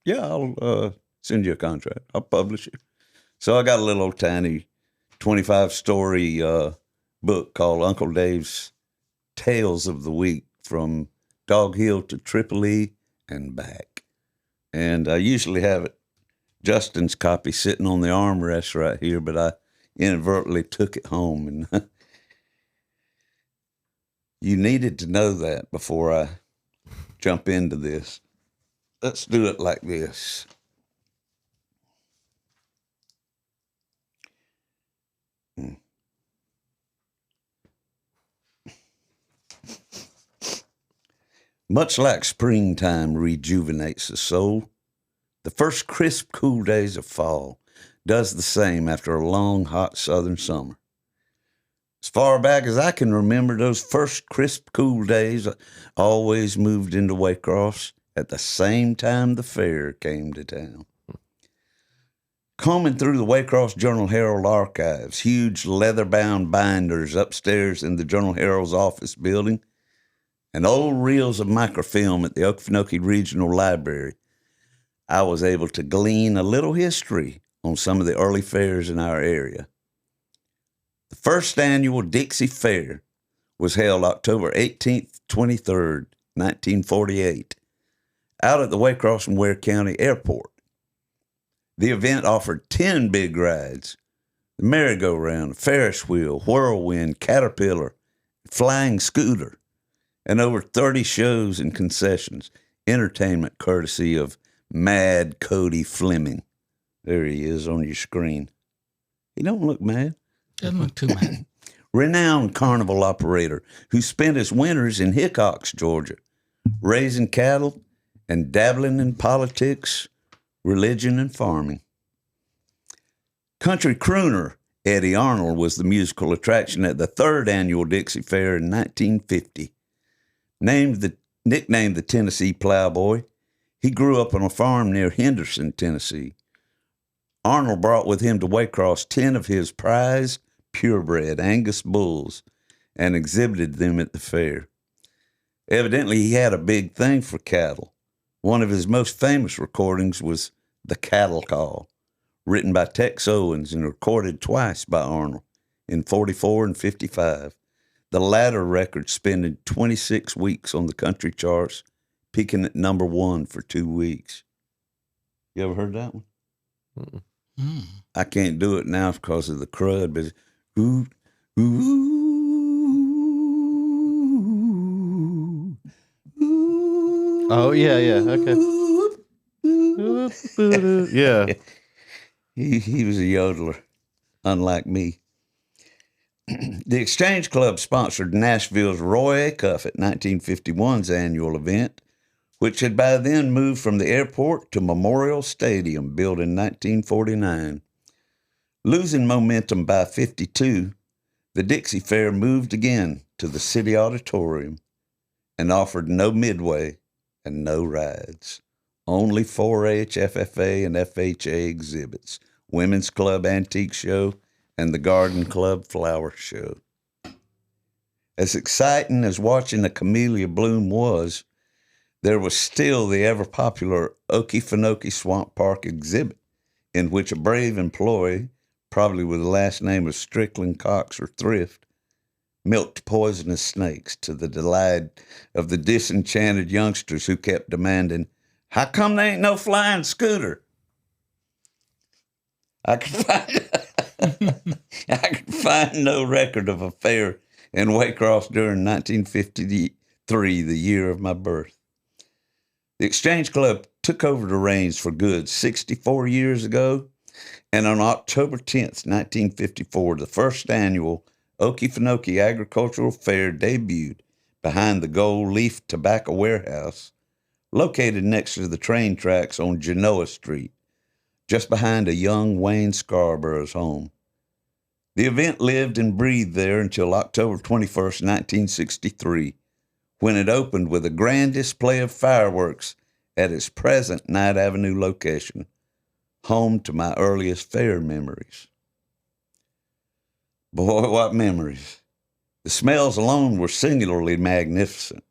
I'll send you a contract. I'll publish it. So I got a little tiny 25-story book called Uncle Dave's Tales of the Week from Dog Hill to Tripoli and back. And I usually have Justin's copy sitting on the armrest right here, but I inadvertently took it home. And you needed to know that before I jump into this. Let's do it like this. Much like springtime rejuvenates the soul, the first crisp, cool days of fall does the same after a long, hot southern summer. As far back as I can remember, those first crisp, cool days always moved into Waycross at the same time the fair came to town. Combing through the Waycross Journal-Herald archives, huge leather-bound binders upstairs in the Journal-Herald's office building, and old reels of microfilm at the Okefenokee Regional Library, I was able to glean a little history on some of the early fairs in our area. The first annual Dixie Fair was held October 18th, 23rd, 1948, out at the Waycross and Ware County Airport. The event offered 10 big rides: the merry-go-round, Ferris wheel, whirlwind, caterpillar, flying scooter, and over 30 shows and concessions, entertainment courtesy of Mad Cody Fleming. There he is on your screen. He don't look mad. Doesn't look too mad. Renowned carnival operator who spent his winters in Hickox, Georgia, raising cattle and dabbling in politics, religion, and farming. Country crooner Eddie Arnold was the musical attraction at the third annual Dixie Fair in 1950. Nicknamed the Tennessee Plowboy, he grew up on a farm near Henderson, Tennessee, Arnold brought with him to Waycross 10 of his prized purebred Angus bulls and exhibited them at the fair. Evidently, he had a big thing for cattle. One of his most famous recordings was The Cattle Call, written by Tex Owens and recorded twice by Arnold in 44 and 55. The latter record spending 26 weeks on the country charts, peaking at number 1 for 2 weeks. You ever heard that one? Mm. I can't do it now because of the crud, but ooh, ooh, ooh, Oh, yeah, okay. Yeah. He was a yodeler, unlike me. The Exchange Club sponsored Nashville's Roy A. Cuffett 1951's annual event, which had by then moved from the airport to Memorial Stadium, built in 1949. Losing momentum by 52, the Dixie Fair moved again to the City Auditorium and offered no midway and no rides. Only 4-H, FFA, and FHA exhibits, Women's Club Antique Show, and the Garden Club Flower Show. As exciting as watching a camellia bloom was, there was still the ever-popular Okefenokee Swamp Park exhibit, in which a brave employee, probably with the last name of Strickland, Cox, or Thrift, milked poisonous snakes to the delight of the disenchanted youngsters who kept demanding, "How come there ain't no flying scooter?" I could find no record of a fair in Waycross during 1953, the year of my birth. The Exchange Club took over the reins for good 64 years ago, and on October 10th, 1954, the first annual Okefenokee Agricultural Fair debuted behind the Gold Leaf Tobacco Warehouse, located next to the train tracks on Genoa Street, just behind a young Wayne Scarborough's home. The event lived and breathed there until October 21st, 1963, when it opened with a grand display of fireworks at its present Knight Avenue location, home to my earliest fair memories. Boy, what memories. The smells alone were singularly magnificent,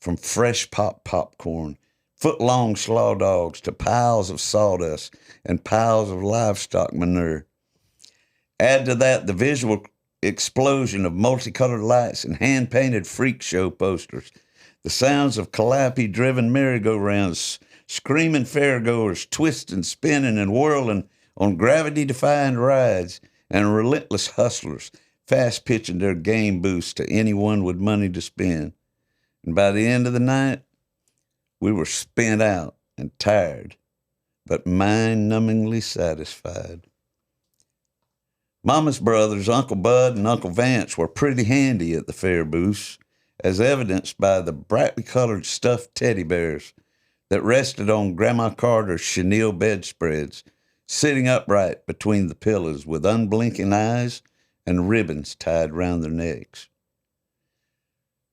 from fresh popcorn, foot-long slaw dogs, to piles of sawdust and piles of livestock manure. Add to that the visual explosion of multicolored lights and hand-painted freak show posters, the sounds of calliope-driven merry-go-rounds, screaming fairgoers twisting, spinning, and whirling on gravity-defying rides, and relentless hustlers fast-pitching their game boosts to anyone with money to spend. And by the end of the night, we were spent out and tired, but mind-numbingly satisfied. Mama's brothers, Uncle Bud and Uncle Vance, were pretty handy at the fair booths, as evidenced by the brightly colored stuffed teddy bears that rested on Grandma Carter's chenille bedspreads, sitting upright between the pillows with unblinking eyes and ribbons tied round their necks.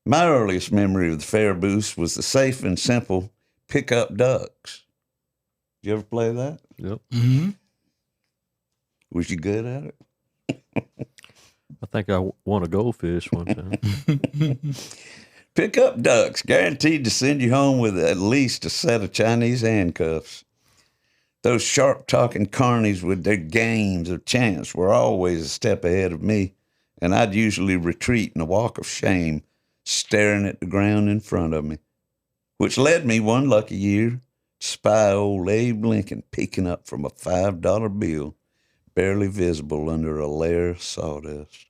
My earliest memory of the fair booths was the safe and simple pick-up ducks. Did you ever play that? Yep. Mm-hmm. Was you good at it? I think I won a goldfish one time. Pick-up ducks, guaranteed to send you home with at least a set of Chinese handcuffs. Those sharp-talking carnies with their games of chance were always a step ahead of me, and I'd usually retreat in a walk of shame, staring at the ground in front of me, which led me one lucky year to spy old Abe Lincoln peeking up from a $5 bill, barely visible under a layer of sawdust.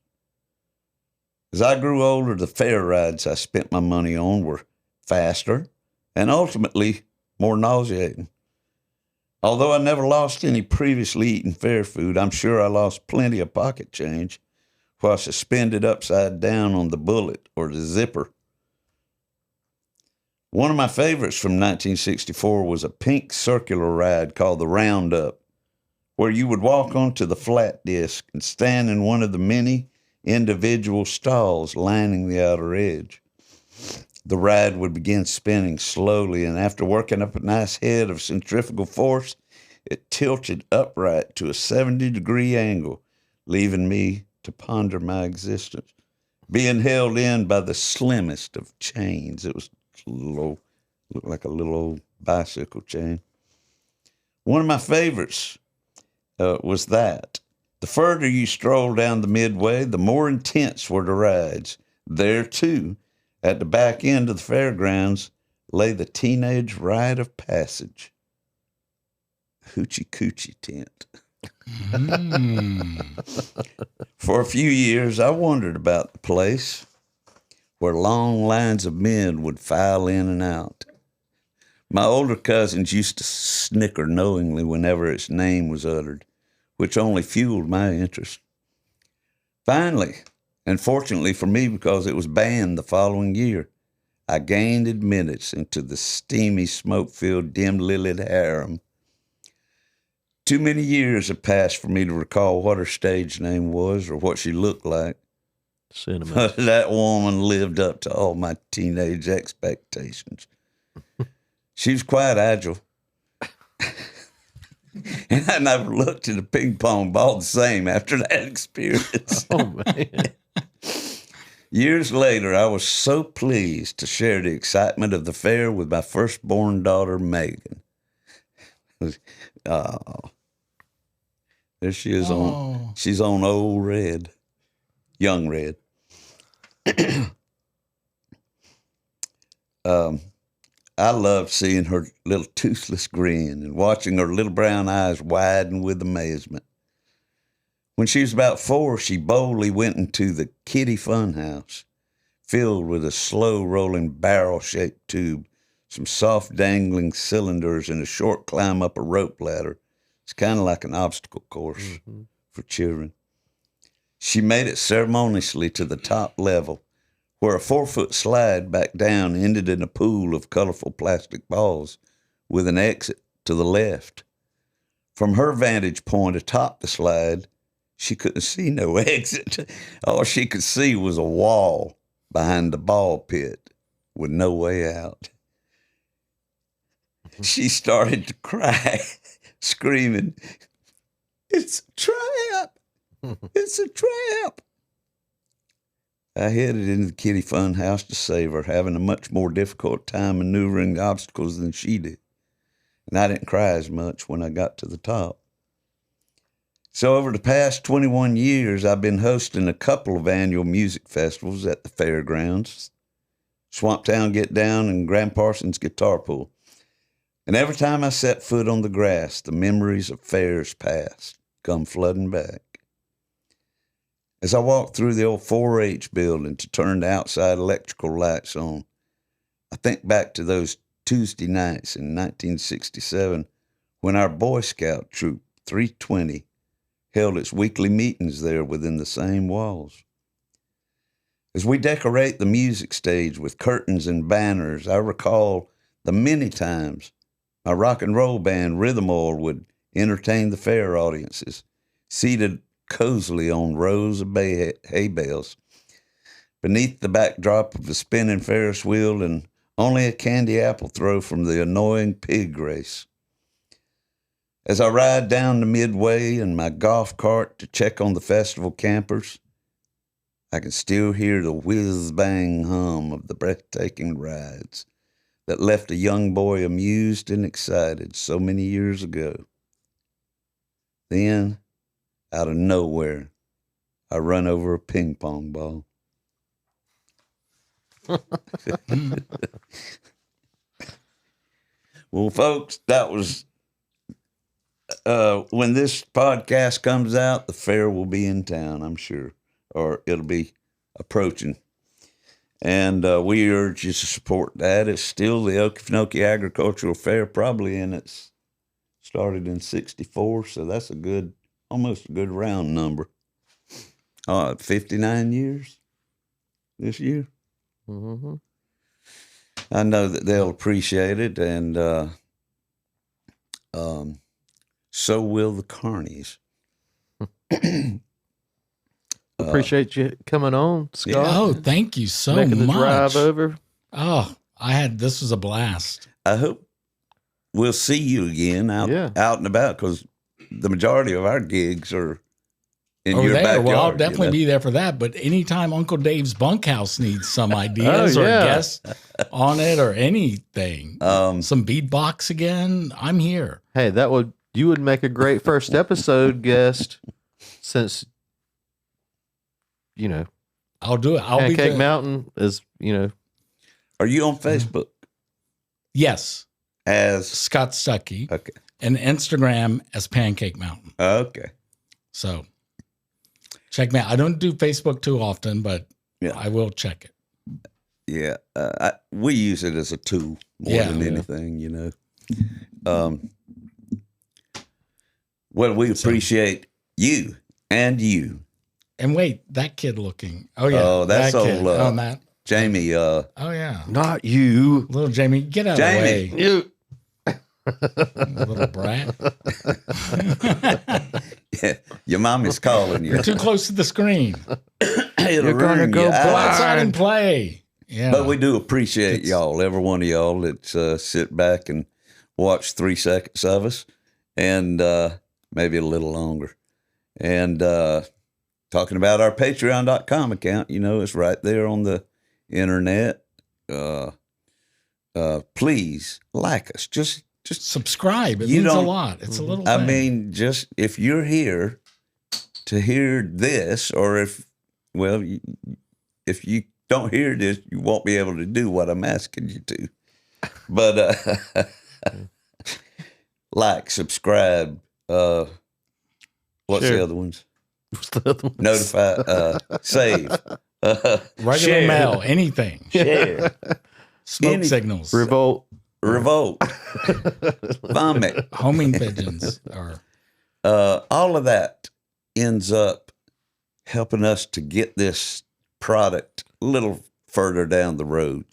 As I grew older, the fair rides I spent my money on were faster and ultimately more nauseating. Although I never lost any previously eaten fair food, I'm sure I lost plenty of pocket change while suspended upside down on the bullet or the zipper. One of my favorites from 1964 was a pink circular ride called the Roundup, where you would walk onto the flat disc and stand in one of the many individual stalls lining the outer edge. The ride would begin spinning slowly, and after working up a nice head of centrifugal force, it tilted upright to a 70-degree angle, leaving me to ponder my existence, being held in by the slimmest of chains. It was looked like a little old bicycle chain. One of my favorites was that. The further you stroll down the midway, the more intense were the rides. There, too, at the back end of the fairgrounds, lay the teenage rite of passage. Hoochie Coochie tent. For a few years, I wondered about the place where long lines of men would file in and out. My older cousins used to snicker knowingly whenever its name was uttered, which only fueled my interest. Finally, and fortunately for me because it was banned the following year, I gained admittance into the steamy, smoke-filled, dim-lilied harem. Too many years have passed for me to recall what her stage name was or what she looked like. Cinema. But that woman lived up to all my teenage expectations. She was quite agile. And I never looked at a ping pong ball the same after that experience. Oh, man. Years later, I was so pleased to share the excitement of the fair with my firstborn daughter, Megan. Oh, there she is she's on old Red, young Red. I loved seeing her little toothless grin and watching her little brown eyes widen with amazement. When she was about 4, she boldly went into the kiddie fun house, filled with a slow-rolling barrel-shaped tube, some soft dangling cylinders, and a short climb up a rope ladder. It's kind of like an obstacle course for children. She made it ceremoniously to the top level, where a 4-foot slide back down ended in a pool of colorful plastic balls with an exit to the left. From her vantage point atop the slide, she couldn't see no exit. All she could see was a wall behind the ball pit with no way out. She started to cry, screaming, "It's a trap! It's a trap!" I headed into the kiddie fun house to save her, having a much more difficult time maneuvering the obstacles than she did. And I didn't cry as much when I got to the top. So over the past 21 years, I've been hosting a couple of annual music festivals at the fairgrounds, Swamptown Get Down and Grand Parsons Guitar Pool. And every time I set foot on the grass, the memories of fairs past come flooding back. As I walk through the old 4-H building to turn the outside electrical lights on, I think back to those Tuesday nights in 1967 when our Boy Scout troop, 320, held its weekly meetings there within the same walls. As we decorate the music stage with curtains and banners, I recall the many times my rock and roll band Rhythm Oil would entertain the fair audiences, seated cozily on rows of hay bales, beneath the backdrop of the spinning Ferris wheel and only a candy apple throw from the annoying pig race. As I ride down the midway in my golf cart to check on the festival campers, I can still hear the whiz-bang hum of the breathtaking rides that left a young boy amused and excited so many years ago. Then, out of nowhere, I run over a ping pong ball. Well, folks, that was when this podcast comes out, the fair will be in town, I'm sure, or it'll be approaching. And we urge you to support that. It's still the Okefenokee Agricultural Fair, probably started in 64, so that's almost a good round number. 59 years this year. Mm-hmm. I know that they'll appreciate it, and so will the carnies. Appreciate you coming on, Scott. Yeah. Oh, thank you so much. Making the drive over. Oh, this was a blast. I hope we'll see you again out and about, because the majority of our gigs are in your backyard. Well, I'll definitely be there for that. But anytime Uncle Dave's Bunkhouse needs some ideas or guests on it or anything, some beatbox again, I'm here. Hey, you would make a great first episode guest, since I'll do it. Pancake Mountain is Are you on Facebook? Yes. As Scott Stuckey. Okay. And Instagram as Pancake Mountain. Okay. So check me out. I don't do Facebook too often, but I will check it. Yeah. We use it as a tool more than anything, Well, we appreciate you. And wait, that kid looking. Oh, yeah. Oh, that's that old Matt. Jamie. Oh, yeah. Not you. Little Jamie, get out of the way. You. Little brat. Yeah, your mom is calling you. You're too close to the screen. You're going to go outside and play. Yeah. But we do appreciate y'all, every one of y'all that sit back and watch 3 seconds of us, and maybe a little longer. And talking about our patreon.com account, it's right there on the internet. Please like us. Just subscribe. It means a lot. It's a little thing. I mean, just if you're here to hear this, or if you don't hear this, you won't be able to do what I'm asking you to. But like, subscribe, what's the other ones? Notify, save, regular share. mail, anything. Share. Smoke signals. Revolt. Vomit. Homing pigeons. Or all of that ends up helping us to get this product a little further down the road,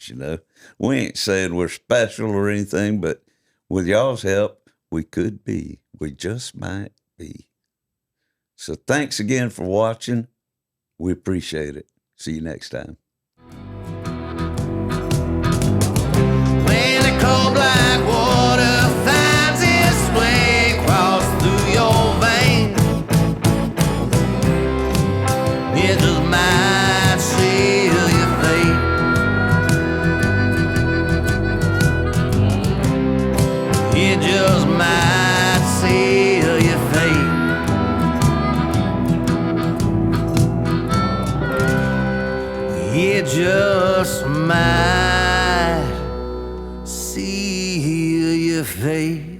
We ain't saying we're special or anything, but with y'all's help, we could be. We just might be. So thanks again for watching. We appreciate it. See you next time. When the cold black water finds its way across through your veins, it just might seal your fate. It just might seal your fate. It just might seal your fate.